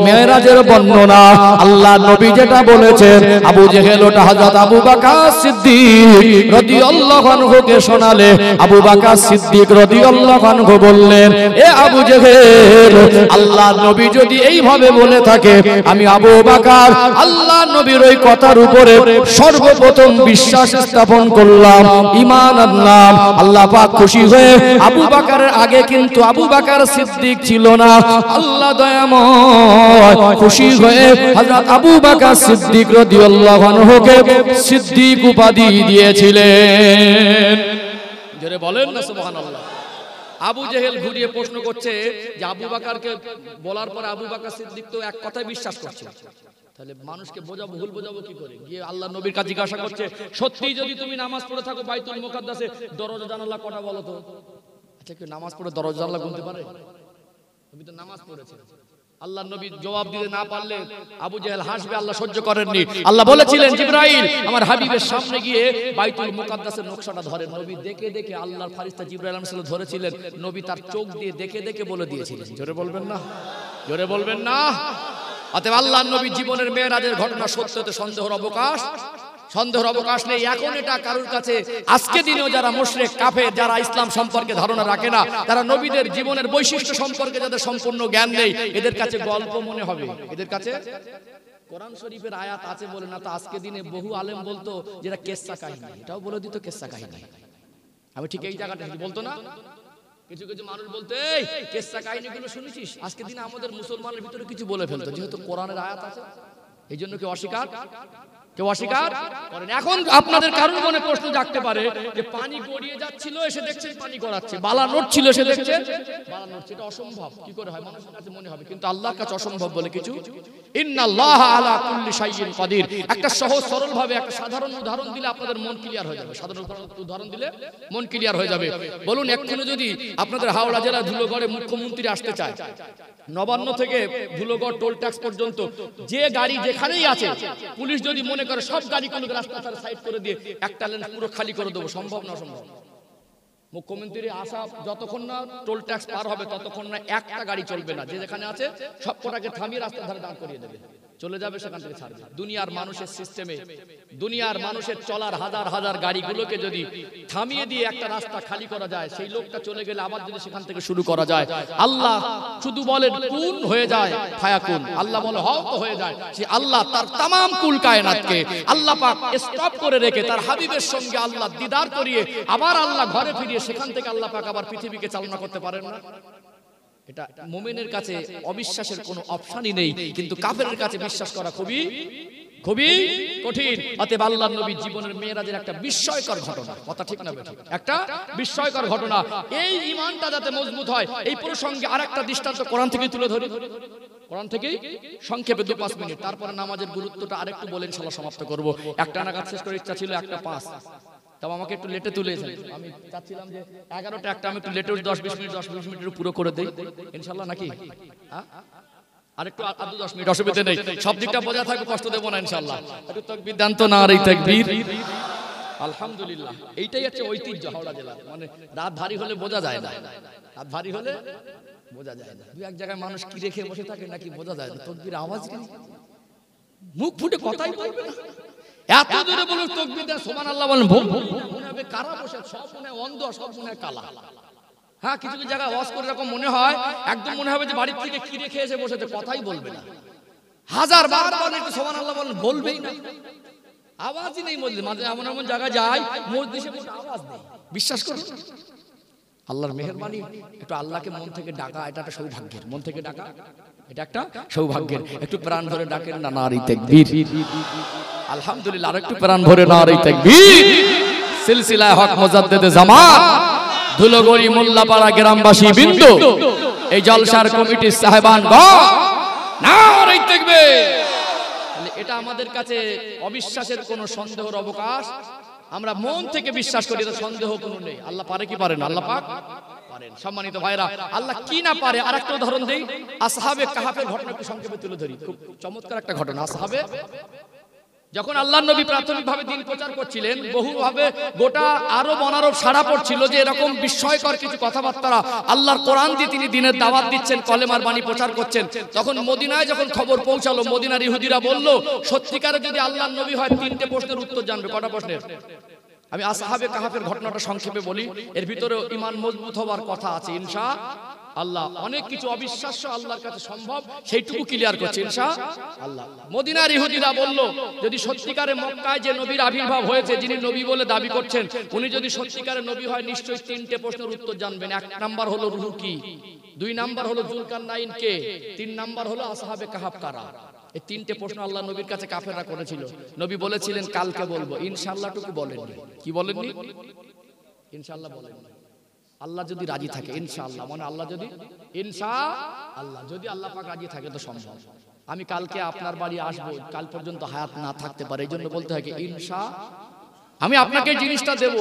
মেরাজের বর্ণনা। আল্লাহ নবী যেটা বলেছেন আবু জেহেল ওটা হযরত আবু বকর সিদ্দিক রাদিয়াল্লাহু আনহুকে শোনালে আবু বকর সিদ্দিক রাদিয়াল্লাহু আনহু বললেন, এ আবু জেহেল, আল্লাহ নবী যদি এইভাবে বলে থাকে, আমি আবু বকর আল্লাহ নবীর ওই কথার উপরে সর্বপ্রথম বিশ্বাস স্থাপন করলাম, ঈমান আনলাম। আল্লাহ পাক খুশি হয়ে আবু বকরের আগে কিন্তু আবু বকর সিদ্দিক ছিল না, আল্লাহ দয়াময় খুশি হয়ে হযরত আবু বকর সিদ্দিক রাদিয়াল্লাহু আনহুকে সিদ্দিক উপাধি দিয়েছিলেন। জোরে বলেন না সুবহানাল্লাহ। আবু জেহেল ঘুরিয়ে প্রশ্ন করছে যে আবু বকরকে বলার পরে আবু বকর সিদ্দিক তো এক কথায় বিশ্বাস করছে, তাহলে মানুষকে বোঝাবো, ভুল বোঝাবো কি করে? গিয়ে আল্লাহ নবীর কাছে জিজ্ঞাসা করছে, সত্যি যদি তুমি নামাজ পড়ে থাকো বাইতুল মুকাদ্দাসে দরজা জানালা কটা বলো তো? আচ্ছা, কেউ নামাজ পড়ে দরজা জানালা গুনতে পারে? নবী তো নামাজ পড়েছে। আল্লাহ নবী জবাব দিতে না পারলে আবু জেহেল হাসবে, আল্লাহ সহ্য করেননি। আল্লাহ বলেছিলেন, জিবরাইল আমার হাবিবের সামনে গিয়ে বাইতুল মুকাদ্দাসের নকশাটা ধরে। নবী দেখে দেখে, আল্লাহর ফেরেশতা জিবরাইল আলাইহিস সালাম ধরেছিলেন, নবী তার চোখ দিয়ে দেখে দেখে বলে দিয়েছিলেন। জোরে বলবেন না, জোরে বলবেন না। অতএব আল্লাহর নবী জীবনের মেরাজের ঘটনা সত্যতে সন্দেহের অবকাশ নেই। এখন এটা কারোর কাছে আজকে দিনেও যারা মুশরিক কাফের, যারা ইসলাম সম্পর্কে ধারণা রাখে না, তারা নবীদের জীবনের বৈশিষ্ট্য সম্পর্কে যাদের সম্পূর্ণ জ্ঞান নেই, এদের কাছে গল্প মনে হবে। এদের কাছে কোরআন শরীফের আয়াত আছে বলে না, তো আজকে দিনে বহু আলেম বলতো যেটা কেসা কাহিনী, এটাও বলে দিত কেসা কাহিনী। আমি ঠিক এই জায়গাটা বলতো না, কিছু কিছু মানুষ বলতে এই কেসা কাহিনীগুলো শুনেছিস, আজকে দিনে আমাদের মুসলমানের ভিতরে কিছু বলে ফেলতো, যেহেতু কোরআনের আয়াত আছে এই জন্য কেউ অস্বীকার করেন। এখন আপনাদের কারোর মনে প্রশ্ন জাগতে পারে যে পানি গড়িয়ে যাচ্ছিল, এসে দেখছেন পানি গড়াচ্ছে, বালা নড়ছিল এসে দেখছেন বালা নড়ছে, এটা অসম্ভব কি করে হয়? মানুষের কাছে মনে হবে, কিন্তু আল্লাহর কাছে অসম্ভব বলে কিছু। ইন্নাল্লাহা আলা কুল্লি শাইইন কাদির। একটা সহজ সরল ভাবে একটা সাধারণ উদাহরণ দিলে আপনাদের মন ক্লিয়ার হয়ে যাবে। সাধারণ উদাহরণ দিলে মন ক্লিয়ার হয়ে যাবে। বলুন, এক্ষুনি যদি আপনাদের হাওড়া জেলা ধুলোগড়ে মুখ্যমন্ত্রী আসতে চায়, নবান্ন থেকে ধুলোগড় টোল ট্যাক্স পর্যন্ত যে গাড়ি যেখানেই আছে, পুলিশ যদি মনে করে সব গাড়িগুলোকে রাস্তা সাইড করে দিয়ে একটা লেন পুরো খালি করে দেবো, সম্ভব না? অসম্ভব। মুখ্যমন্ত্রী আসা যতক্ষণ না টোল ট্যাক্স পার হবে ততক্ষণ না একটা গাড়ি চলবে না, যে যেখানে আছে সবকটাকে থামিয়ে রাস্তার ধারে দাঁড় করিয়ে দেবে, চলে যাবে, সেখান থেকে ছাড়বে। দুনিয়ার মানুষের সিস্টেমে, দুনিয়ার মানুষের চলার হাজার হাজার গাড়িগুলোকে যদি থামিয়ে দিয়ে একটা রাস্তা খালি করা যায়, সেই লোকটা চলে গেলে আবার যদি সেখান থেকে শুরু করা যায়, আল্লাহ শুধু বলেন কুন হয়ে যায় ফায়াকুন, আল্লাহ বলে হও তো হয়ে যায়। সে আল্লাহ তার তামাম কুল কায়নাতকে আল্লাহ পাক স্টপ করে রেখে তার হাবিবের সঙ্গে আল্লাহ দিদার করিয়ে আবার আল্লাহ ঘরে ফিরিয়ে সেখান থেকে আল্লাহ পাক আবার পৃথিবীকে চালনা করতে পারেন না। এটা মুমিনের কাছে অবিশ্বাসের কোনো অপশনই নেই, কিন্তু কাফেরের কাছে বিশ্বাস করা খুবই খুবই কঠিন। অতএব আল্লাহর নবীর জীবনের মেরাজের একটা বিস্ময়কর ঘটনা, কথা ঠিক না বেঠিক, একটা বিস্ময়কর ঘটনা। এই ঈমানটা যাতে মজবুত হয়, এই প্রসঙ্গে আরেকটা দৃষ্টান্ত কোরআন থেকে তুলে ধরি। কোরআন থেকেই সংক্ষেপে 2-5 মিনিট, তারপরে নামাজের গুরুত্বটা আরেকটু বলে ইনশাআল্লাহ সমাপ্ত করব। একটা নাগাদ শেষ করার ইচ্ছা ছিল, 1:05, তবে আমাকে একটু লেটে তুলেছেন। আমি চাচ্ছিলাম যে 11টা একটা, আমি একটু লেটে 10-20 মিনিট পুরো করে দেই ইনশাআল্লাহ, নাকি? আরেকটু 10 মিনিট, অসুবিধা নেই, সব দিকটা বোঝা থাকবে, কষ্ট দেব না ইনশাআল্লাহ। একটু তাকবীর দেন তো, নারে তাকবীর, আলহামদুলিল্লাহ। এইটাই হচ্ছে ঐতিহ্য হাওড়া জেলা, মানে রাত ভারী হলে বোঝা যায় না, রাত ভারী হলে বোঝা যায় না। দুই এক জায়গায় মানুষ কি রেখে বসে থাকে নাকি বোঝা যায় না, তাকবীর আওয়াজ কি, মুখ ফুটে কথাই বলবে না, এত জোরে বলুন তাকবীর দেন, সুবহানাল্লাহ বলেন, মনে হবে কারা বসে, সব মনে হয় অন্ধ, সব মনে হয় কালা। হ্যাঁ, কিছু কিছু জায়গায় ওয়াজ করে এরকম মনে হয়, একদম মনে হবে যে বাড়ির থেকে কি রেখে এসে বসেছে, কথাই বলবে না। হাজার বার বলেন একটু সুবহানাল্লাহ বলেন, বলবেই না, আওয়াজই নেই মসজিদে। মাঝে এমন এমন জায়গায় যায় মসজিদে বসে আওয়াজ নেই, বিশ্বাস করুন আল্লাহর মেহেরবানি। একটু আল্লাহকে মন থেকে ডাকা, এটা একটা সৌভাগ্যের, মন থেকে ডাকা এটা একটা সৌভাগ্যের। একটু প্রাণ ভরে ডাকেন না, নারে তাকবীর, আলহামদুলিল্লাহ। আর একটু প্রাণ ভরে নারে তাকবীর। সিলসিলায়ে হক মুজাদ্দিদে জামান ধুলোগড়ি মোল্লাপাড়া গ্রামবাসী বিন্দু, এই জলসার কমিটির সাহেবানগণ, নারে তাকবীর। এটা আমাদের কাছে অবিশ্বাসের কোনো সন্দেহের অবকাশ, আমরা মন থেকে বিশ্বাস করি, এটা সন্দেহ কোনো নেই। আল্লাহ পারে কি পারেন? আল্লাহ পাক পারেন। সম্মানিত ভাইরা, আল্লাহ কি না পারে আরেকটা উদাহরণ দেই। আসহাবে কাহাফের ঘটনা একটু সংক্ষেপে তুলে ধরি, খুব চমৎকার একটা ঘটনা। আসহাবে যখন আল্লাহর নবী প্রাথমিকভাবে দিন প্রচার করছিলেন, বহুভাবে গোটা আরব অনারব সাড়া পড়ছিল যে এরকম বিস্ময়কর কিছু কথাবার্তা আল্লাহর কোরআন দিয়ে তিনি দিনের দাওয়াত দিচ্ছেন, কলেমার বাণী প্রচার করছেন। তখন মদিনায় যখন খবর পৌঁছালো, মদিনার ইহুদিরা বলল, সত্যিকারে যদি আল্লাহর নবী হয় 3টে প্রশ্নের উত্তর জানবে। কটা প্রশ্নের? আমি আসহাবে কাহাফের ঘটনাটা সংক্ষেপে বলি, এর ভিতরে ঈমান মজবুত হওয়ার কথা আছে ইনশাআল্লাহ। অনেক কিছু অবিশ্বাস্য আল্লাহর কাছে সম্ভব, সেইটুকু ক্লিয়ার করছে ইনশাআল্লাহ। মদিনার ইহুদিরা বলল, যদি সত্যিকারে মক্কায় যে নবীর আবির্ভাব হয়েছে, যিনি নবী বলে দাবি করছেন, উনি যদি সত্যিকারে নবী হয়, নিশ্চয়ই 3টে প্রশ্নের উত্তর জানবেন। 1 নাম্বার হলো রূহ কি, 2 নাম্বার হলো জুলকারনাইন কে, 3 নাম্বার হলো আসহাবে কাহাফ কারা। এই 3টে প্রশ্ন আল্লাহ নবীর কাছে কাফেররা করেছিল। নবী বলেছিলেন কালকে বলবো, ইনশাআল্লাহ টুকু বলেননি। কি বলেননি? ইনশাআল্লাহ বলেননি। আল্লাহ যদি রাজি থাকে, ইনশাআল্লাহ মানে আল্লাহ যদি, ইনশাআল্লাহ যদি আল্লাহ পাক রাজি থাকে তো সম্ভব। আমি কালকে আপনার বাড়ি আসবো, কাল পর্যন্ত হায়াত না থাকতে পারে, এই জন্য বলতে হয় ইনশাআল্লাহ। আমি আপনাকে জিনিসটা দেব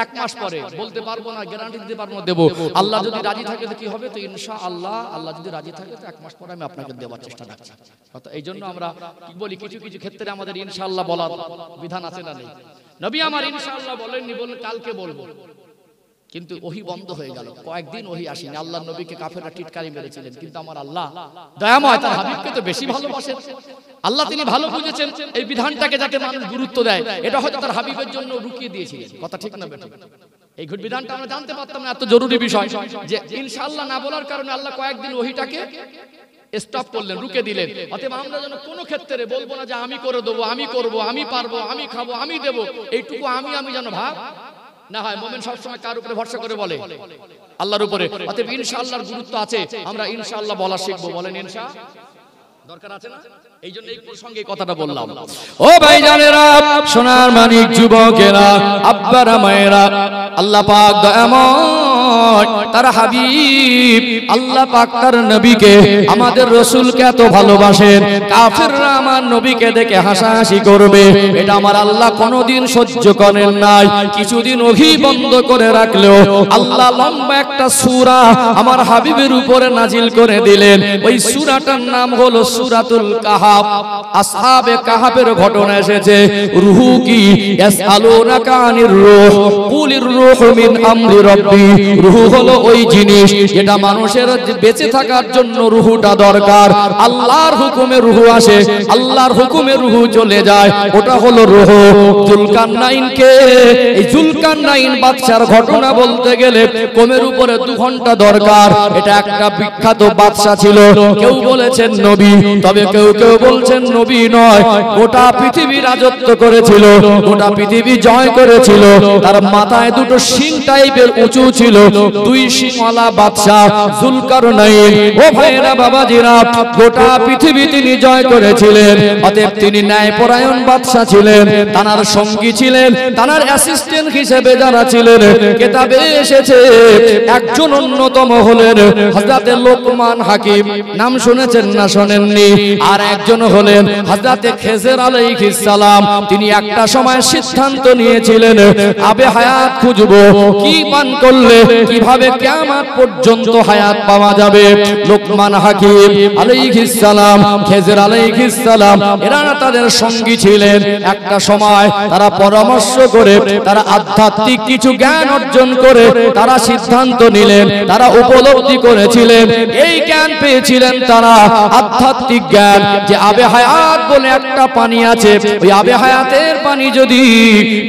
1 মাস পরে, বলতে পারবো না, গ্যারান্টি দিতে পারবো না, দেবো। আল্লাহ যদি রাজি থাকে তো কি হবে? তো ইনশাআল্লাহ। আল্লাহ যদি রাজি থাকে তো 1 মাস পরে আমি আপনাকে দেওয়ার চেষ্টা রাখছি। এই জন্য আমরা কি বলি, কিছু কিছু ক্ষেত্রে আমাদের ইনশাআল্লাহ বলার বিধান আছে না নেই? নবী আমার ইনশাআল্লাহ বলেননি, বললেন কালকে বলবো। কিন্তু ওহী বন্ধ হয়ে গেল, কয়েকদিন ওহী আসেনি। আল্লাহর নবীকে কাফেররা টিটকারি মেরেছিলেন, কিন্তু আমার আল্লাহ দয়াময়, তার হাবিবকে তো বেশি ভালোবাসেন। আল্লাহ তিনি ভালো বুঝেছেন এই বিধানটাকে যাতে মানুষ গুরুত্ব দেয়, এটা হয়তো তার হাবিবের জন্য রুকিয়ে দিয়েছিলেন। কথা ঠিক না বেঠিক? এই বিধানটা আমরা জানতে পারতাম না, এত জরুরি বিষয় যে ইনশাআল্লাহ না বলার কারণে আল্লাহ কয়েকদিন ওহীটাকে স্টপ করলেন, রুকে দিলেন। অতএব আমরা যেন কোনো ক্ষেত্রে বলবো না যে আমি করে দেবো, আমি করবো, আমি পারবো, আমি খাবো, আমি দেবো, এইটুকু আমি যেন ভাব না হয়। মুমিন সব সময় কার উপরে ভরসা করে বলে? আল্লাহর উপরে। অতএব ইনশাআল্লাহর গুরুত্ব আছে, আমরা ইনশাআল্লাহ বলা শিখবো। বলেন ইনশাআল্লাহ দরকার আছে না? এই জন্য এই প্রসঙ্গে কথাটা বললাম। ও ভাইজানেরা, সোনার মানিক যুবকেরা, আব্বারা মায়েরা, আল্লাহ পাক দয়াময়, তার হাবিব আল্লাহ পাক তার নবীকে, আমাদের রাসূলকে এত ভালোবাসেন, কাফেররা আমার নবীকে দেখে হাসাহাসি করবে, এটা আমার আল্লাহ কোনোদিন সহ্য করেন নাই। কিছুদিন ওহী বন্ধ করে রাখলেও আল্লাহ লম্বা একটা সূরা আমার হাবিবের উপরে নাজিল করে দিলেন। ওই সূরাটার নাম হলো সূরাতুল কাহাফ। আসহাবে কাহাফের ঘটনা এসেছে। রূহ কি? ইয়াসআলুনাকা আনির রূহ কুলির রূহু মিন আমরি রাব্বি। রূহ হলো ওই জিনিস যেটা মানুষের বেঁচে থাকার জন্য রূহটা দরকার। আল্লাহর হুকুমে রূহ আসে, আল্লাহর হুকুমে রূহ চলে যায়, ওটা হলো রূহ। জুলকারনাইনকে, এই জুলকারনাইন বাদশার ঘটনা বলতে গেলে কোমের উপরে 2 ঘন্টা দরকার। এটা একটা বিখ্যাত বাদশা ছিল। কেউ বলেছেন নবী, তবে কেউ কেউ বলছেন নবী নয়, গোটা পৃথিবী রাজত্ব করেছিল, গোটা পৃথিবী জয় করেছিল। তার মাথায় 2টো শিং টাইপের উঁচু ছিল, 2 শিংওয়ালা বাদশা জুলকারনাইন। ও ভাইরা বাবাজিরা, গোটা পৃথিবী তিনি জয় করেছিলেন। অতএব তিনি ন্যায়পরায়ণ বাদশা ছিলেন। তার সঙ্গী ছিলেন, তার অ্যাসিস্ট্যান্ট হিসেবে যারা ছিলেন, কিতাবে এসেছে একজন অন্যতম হলেন হযরতে লোকমান হাকিম। নাম শুনেছেন না শোনেননি? আর একজন হলেন হযরতে খেজর আলাইহিস সালাম। তিনি একটা সময় সিদ্ধান্ত নিয়েছিলেন আবে হায়াত খুঁজবো, কি পান করলে কিভাবে কিয়ামত পর্যন্ত হায়াত পাওয়া যাবে। লোকমান হাকিম আলাইহিস সালাম, খেজর আলাইহিস সালাম, এরা তাদের সঙ্গী ছিলেন। একটা সময় তারা পরামর্শ করে, তারা আধ্যাত্মিক কিছু জ্ঞান অর্জন করে তারা সিদ্ধান্ত নিলেন, তারা উপলব্ধি করেছিলেন, এই জ্ঞান পেয়েছিলেন তারা, আধ্যাত্মিক জ্ঞান, যে আবে হায়াত বলে একটা পানি আছে, ওই আবে হায়াতের পানি যদি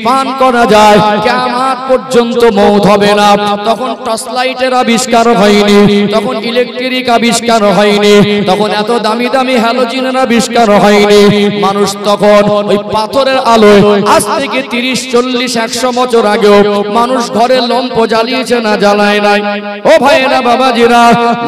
পান করা যায় কিয়ামত পর্যন্ত মওত হবে না। তখন টর্চ লাইটের আবিষ্কার হয়নি, তখন ইলেকট্রিক আবিষ্কার হয়নি, তখন এত দামি দামি হ্যালোজেনের আবিষ্কার হয়নি। মানুষ তখন ওই পাথরের আলোয়, আজ থেকে 30, 40, 100 বছর আগেও মানুষ ঘরে লম্প জ্বালিয়েছে না জ্বালায় নাই? ও ভাইরা বাবাজিরা,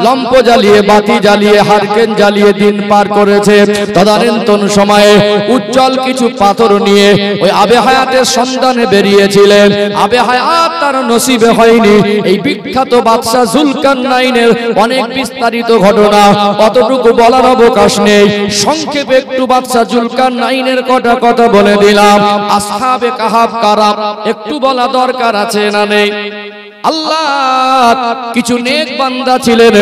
লম্প জ্বালিয়ে, বাতি জ্বালিয়ে, হারকেন জ্বালিয়ে দিন পার করেছে। তদানীন্তন সময়ে উজ্জ্বল কিছু পাথর নিয়ে ওই আবে হায়াতের সন্ধানে বেরিয়েছিলেন। আবে হায়াত তার নসিবে হয়নি। এই বিখ্যাত বাদশা জুলকারনাইনের অনেক বিস্তারিত ঘটনা, অতটুকু বলার অবকাশ নেই। সংক্ষেপে একটু বাদশা জুলকারনাইনের কটা কথা বলে দিলাম। আসহাবে কাহাফ কারা একটু বলা দরকার আছে না নেই? আল্লাহ কিছু নেক বান্দা ছিলেন,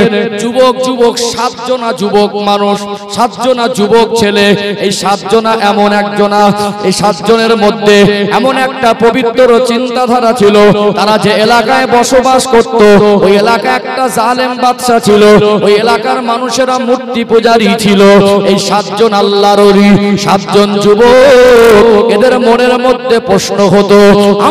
যুবক 7 জনা যুবক মানুষ, 7 জনা যুবক ছেলে। এই 7 জনা এমন একজনা, এই 7 জনের মধ্যে এমন একটা পবিত্র চিন্তাধারা ছিল। তারা যে এলাকায় বসবাস করত, ওই এলাকায় একটা জালেম বাদশা ছিল, ওই এলাকার মানুষেরা মূর্তি পূজারী ছিল। এই 7 জন আল্লাহর ওলি, 7 জন যুবক, এদের মনের মধ্যে প্রশ্ন হতো,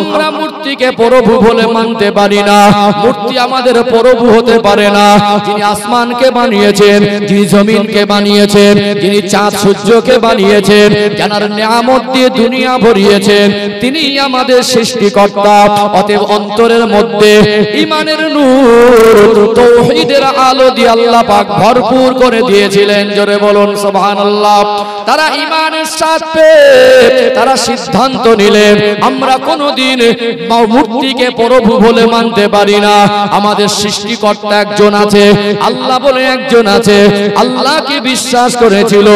আমরা মূর্তিকে প্রভু বলে মানতে পারি না, মূর্তি আমাদের প্রভু হতে পারে না। যিনি আসমানকে বানিয়েছেন, যিনি জমিনকে বানিয়েছেন, যিনি চাঁদ সূর্যকে বানিয়েছেন, যার নিয়ামত দিয়ে দুনিয়া ভরিয়েছেন, তিনি আমাদের সৃষ্টিকর্তা। অতএব অন্তরের মধ্যে ঈমানের নূর, তাওহীদের আলো দিয়ে আল্লাহ পাক ভরপুর করে দিয়েছিলেন। জোরে বলুন সুবহানাল্লাহ। তারা ঈমানের সাথে তারা সিদ্ধান্ত নিলেন, আমরা কোনোদিন মূর্তিকে প্রভু বলে মানতে পারি না, আমাদের সৃষ্টিকর্তা একজন আছে, আল্লাহ বলে একজন আছে। আল্লাহকে বিশ্বাস করেছিল।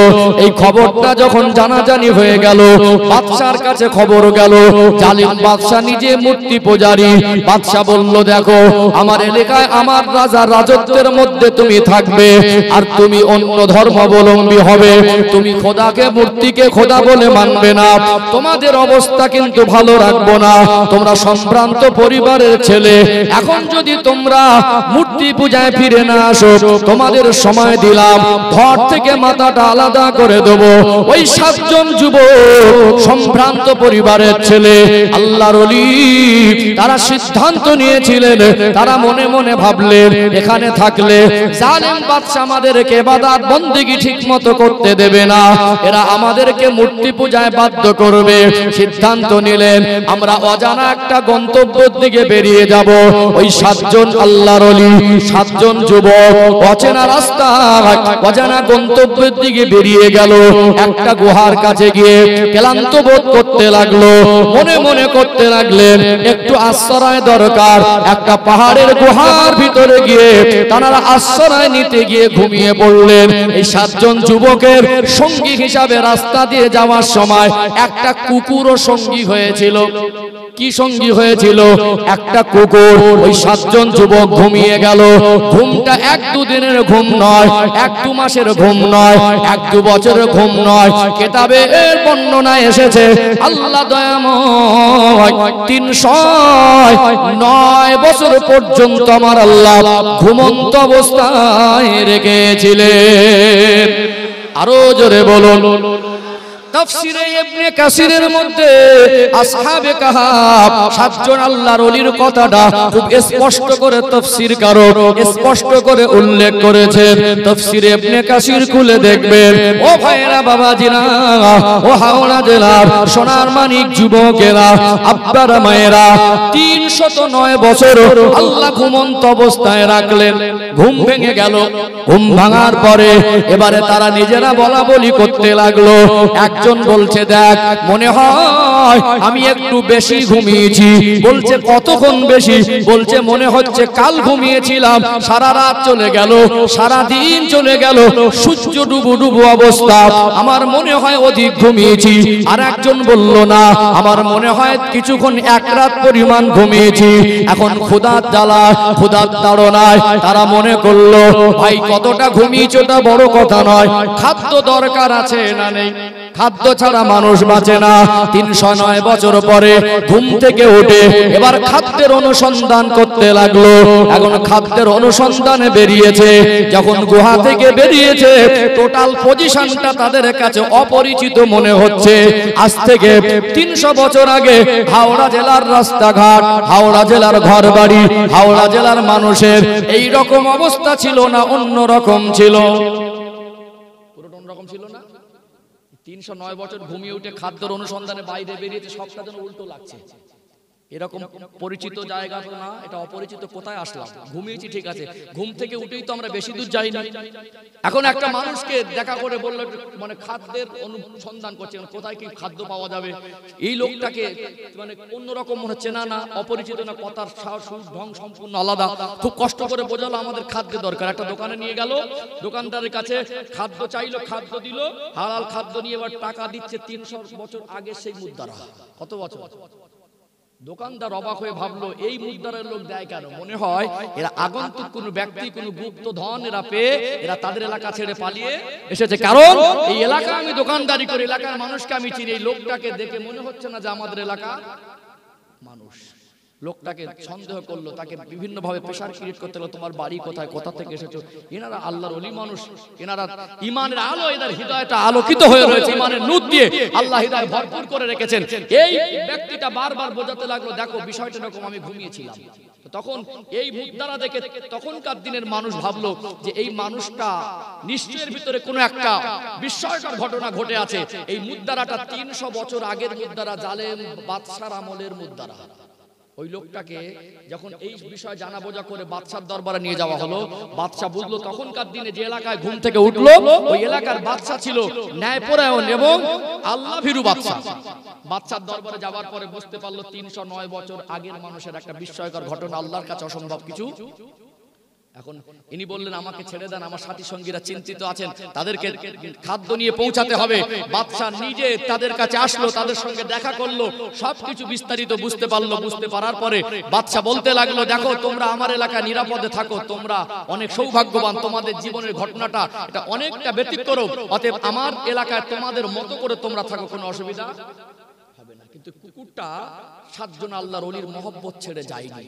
এই খবরটা যখন জানাজানি হয়ে গেল, বাদশার কাছে খবর গেল, জালিম বাদশা নিজে মূর্তি পূজারী। বাদশা বলল, দেখো আমার এলাকায় আমার রাজা রাজত্বের মধ্যে তুমি থাকবে, আর তুমি অন্য ধর্মাবলম্বী হবে, তুমি খোদাকে মূর্তিকে খোদা বলে মানবে না, তোমাদের অবস্থা কিন্তু ভালো রাখবো না। তোমরা সম্ভ্রান্ত পরিবারের ছেলে, এখন যদি তোমরা মূর্তি পূজায় ফিরে না আসো, তোমাদের সময় দিলাম, ঘর থেকে মাথাটা আলাদা করে দেব। ওই 7 জন যুবক সম্ভ্রান্ত পরিবারের ছেলে, আল্লাহর ওলি, তারা সিদ্ধান্ত নিয়েছিলেন। তারা মনে মনে ভাবলেন, এখানে থাকলে জালেম বাদশা আমাদেরকে ইবাদত বন্দেগী ঠিকমতো করতে দেবে না, এরা আমাদেরকে মূর্তি পূজায় বাধ্য করবে। সিদ্ধান্ত নিলেন, আমরা অজানা একটা গন্তব্যের দিকে বেরিয়ে যাব। ওই 7 জন আল্লাহর ওলি, 7 জন যুবক অচেনা রাস্তা, অজানা গন্তব্যের দিকে বেরিয়ে গেল। একটা গুহার কাছে গিয়ে ক্লান্ত বোধ করতে লাগলো, মনে মনে করতে লাগলেন, একটু আশ্রয় দরকার। একটা পাহাড়ের গুহার ভিতরে গিয়ে তারা আশ্রয় নিতে গিয়ে ঘুমিয়ে পড়লেন। এই 7 জন যুবকের সঙ্গী হিসাবে রাস্তা দিয়ে যাওয়ার সময় একটা কুকুরও সঙ্গী হয়েছিল। কি সঙ্গী হয়েছিল? একটা কুকুর। ওই 7 জন যুবক ঘুমিয়ে গেল। ঘুমটা 1-2 দিনের ঘুম নয়, 1-2 মাসের ঘুম নয়, 1-2 বছরের ঘুম নয়। কিতাবে এর বর্ণনা এসেছে, আল্লাহ দয়াময় 309 বছর পর্যন্ত আমার আল্লাহ ঘুমন্ত অবস্থায় রেখেছিলেন। আরো জোরে বলুন। তাফসীরে ইবনে কাসিরের মধ্যে আসহাবে কাহাফ 7 জন আল্লাহর ওলির কথাটা খুব স্পষ্ট করে তাফসীরকারক স্পষ্ট করে উল্লেখ করেছেন। তাফসীরে ইবনে কাসির খুলে দেখবেন। ও ভাইরা, বাবাজিরা, ও হাওড়া জেলার সোনার মানিক যুবকেরা, আব্বারা, মায়েরা, 309 বছর আল্লাহ ঘুমন্ত অবস্থায় রাখলেন। ঘুম ভেঙে গেল। ঘুম ভাঙার পরে এবারে তারা নিজেরা বলা বলি করতে লাগলো। একজন বলছে, দেখ মনে হয় আমি একটু বেশি ঘুমিয়েছি। বলছে, কতক্ষণ বেশি? বলছে, মনে হচ্ছে কাল ঘুমিয়েছিলাম, সারা রাত চলে গেল, সারা দিন চলে গেল, সূর্য ডুবু ডুবু অবস্থা, আমার মনে হয় অধিক ঘুমিয়েছি। আর একজন বলল, না, আমার মনে হয় কিছুক্ষণ 1 রাত পরিমাণ ঘুমিয়েছি। এখন ক্ষুধার জ্বালা, ক্ষুধার তাড়নায় তারা মনে করলো, ভাই কতটা ঘুমিয়েছে ওটা বড় কথা নয়, খাদ্য দরকার আছে না নেই? খাদ্য ছাড়া মানুষ বাঁচে না। 309 বছর পরে ঘুম থেকে উঠে এবার খাদ্যের অনুসন্ধান করতে লাগলো। এখন খাদ্যের অনুসন্ধানে বেরিয়েছে। যখন গুহা থেকে বেরিয়েছে, টোটাল পজিশনটা তাদের কাছে অপরিচিত মনে হচ্ছে। আজ থেকে 300 বছর আগে হাওড়া জেলার রাস্তাঘাট, হাওড়া জেলার ঘরবাড়ি, হাওড়া জেলার মানুষের এই রকম অবস্থা ছিল না, অন্য রকম ছিল। পুরোটা অন্যরকম ছিল না। 309 বছর ঘুমিয়ে উঠে খাদ্যের অনুসন্ধানে বাইরে বেরিয়েছে, সবটা যেন উল্টো লাগছে। এরকম পরিচিত জায়গা তো না, এটা অপরিচিত। কোথায় আসলাম? ঘুমিয়েছি ঠিক আছে, ঘুম থেকে উঠেই তো আমরা বেশি দূর যাইনি। এখন একটা মানুষকে দেখা করে বললো, মানে খাদ্যের অনুসন্ধান করছে, কোথায় কি খাদ্য পাওয়া যাবে। এই লোকটাকে মানে অন্যরকম মনে হচ্ছে, না না অপরিচিত না, কথার সুর ঢং সম্পূর্ণ আলাদা। খুব কষ্ট করে বোঝালো আমাদের খাদ্য দরকার। একটা দোকানে নিয়ে গেল, দোকানদারের কাছে খাদ্য চাইলো, খাদ্য দিল, হালাল খাদ্য নিয়ে এবার টাকা দিচ্ছে। 300 বছর আগে সেই মুদ্রা। কত বছর? দোকানদার অবাক হয়ে ভাবলো এই মুদ্রার লোক দেয় কেন? মনে হয় এরা আগন্তুক কোন ব্যক্তি, কোন গুপ্ত ধন এরা পেয়ে এরা তাদের এলাকা ছেড়ে পালিয়ে এসেছে। কারণ এই এলাকা আমি দোকানদারি করে এলাকার মানুষকে আমি চিনি, এই লোকটাকে দেখে মনে হচ্ছে না যে আমাদের এলাকা মানুষ। লোকটাকে সন্দেহ করলো, তাকে বিভিন্ন ভাবে প্রেসার ক্রিয়েট করতে হলো, তোমার বাড়ি কোথায়, কোথা থেকে এসেছো। এনারা আল্লাহর ওলি মানুষ, এনারা ইমানের আলো, এদের হৃদয়টা আলোকিত হয়ে রয়েছে, ইমানের নূর দিয়ে আল্লাহ হৃদয় ভরপুর করে রেখেছেন। এই ব্যক্তিটা বারবার বোঝাতে লাগলো, দেখো বিষয়টা এরকম, আমি ঘুমিয়েছিলাম। তখন এই মুদ্রা দেখে তখনকার দিনের মানুষ ভাবলো যে এই মানুষটা নিশ্চয়ের ভিতরে কোনো একটা বিস্ময়কর ঘটনা ঘটে আছে। এই মুদ্রাটা 300 বছর আগের মুদ্রা, জালেম বাদশার আমলের মুদ্রা। ওই লোকটাকে যখন এই বিষয় জানা বোঝা করে বাদশার দরবারে নিয়ে যাওয়া হলো, বাদশা বুঝলো তখনকার দিনে যে এলাকায় ঘুম থেকে উঠলো ওই এলাকার বাদশা ছিল ন্যায়পরায়ণ এবং আল্লাহ ভীরু বাদশা। বাদশার দরবারে যাওয়ার পরে বুঝতে পারলো 309 বছর আগের মানুষের একটা বিস্ময়কর ঘটনা, আল্লাহর কাছে অসম্ভব কিছু। এখন ইনি বললেন আমাকে ছেড়ে দেন, আমার সাথী সঙ্গীরা চিন্তিত আছেন, তাদেরকে খাদ্য নিয়ে পৌঁছাতে হবে। বাদশা নিজে তাদের কাছে আসলো, তাদের সঙ্গে দেখা করলো, সবকিছু বিস্তারিত বুঝতে পারলো। বুঝতে পারার পরে বাদশা বলতে লাগলো, দেখো তোমরা আমার এলাকায় নিরাপদে থাকো, তোমরা অনেক সৌভাগ্যবান, তোমাদের জীবনের ঘটনাটা এটা অনেকটা ব্যতিক্রম, অতএব আমার এলাকায় তোমাদের মতো করে তোমরা থাকো, কোনো অসুবিধা হবে না। কিন্তু কুকুরটা 7 জন আল্লাহর ওলির মহব্বত ছেড়ে যায়নি,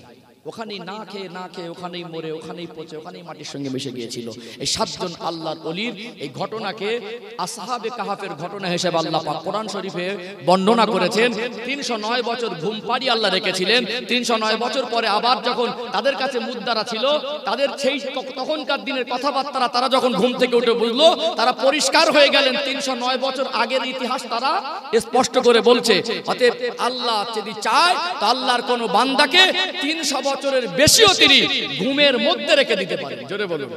ওখানেই না খেয়ে ওখানেই মরে, ওখানেই পচে, ওখানেই মাটির সঙ্গে মিশে গিয়েছিল। এই 7 জন আল্লাহর ওলির এই ঘটনাকে আসহাবে কাহাফের ঘটনা হিসেবে আল্লাহ পাক কোরআন শরীফে বর্ণনা করেছেন। 309 বছর ঘুম পাড়ি আল্লাহ রেখেছিলেন। 309 বছর পরে আবার যখন তাদের কাছে মুদ্রা ছিল, তাদের সেই তখনকার দিনের কথাবার্তা তারা যখন ঘুম থেকে উঠে বুঝলো, তারা পরিষ্কার হয়ে গেলেন। 309 বছর আগের ইতিহাস তারা স্পষ্ট করে বলছে। অতএব আল্লাহ যদি চায় তো আল্লাহর কোন বান্দাকে 300 বছরের বেশিও তিনি ঘুমের মধ্যে রেখে দিতে পারেন। জোরে বলুন।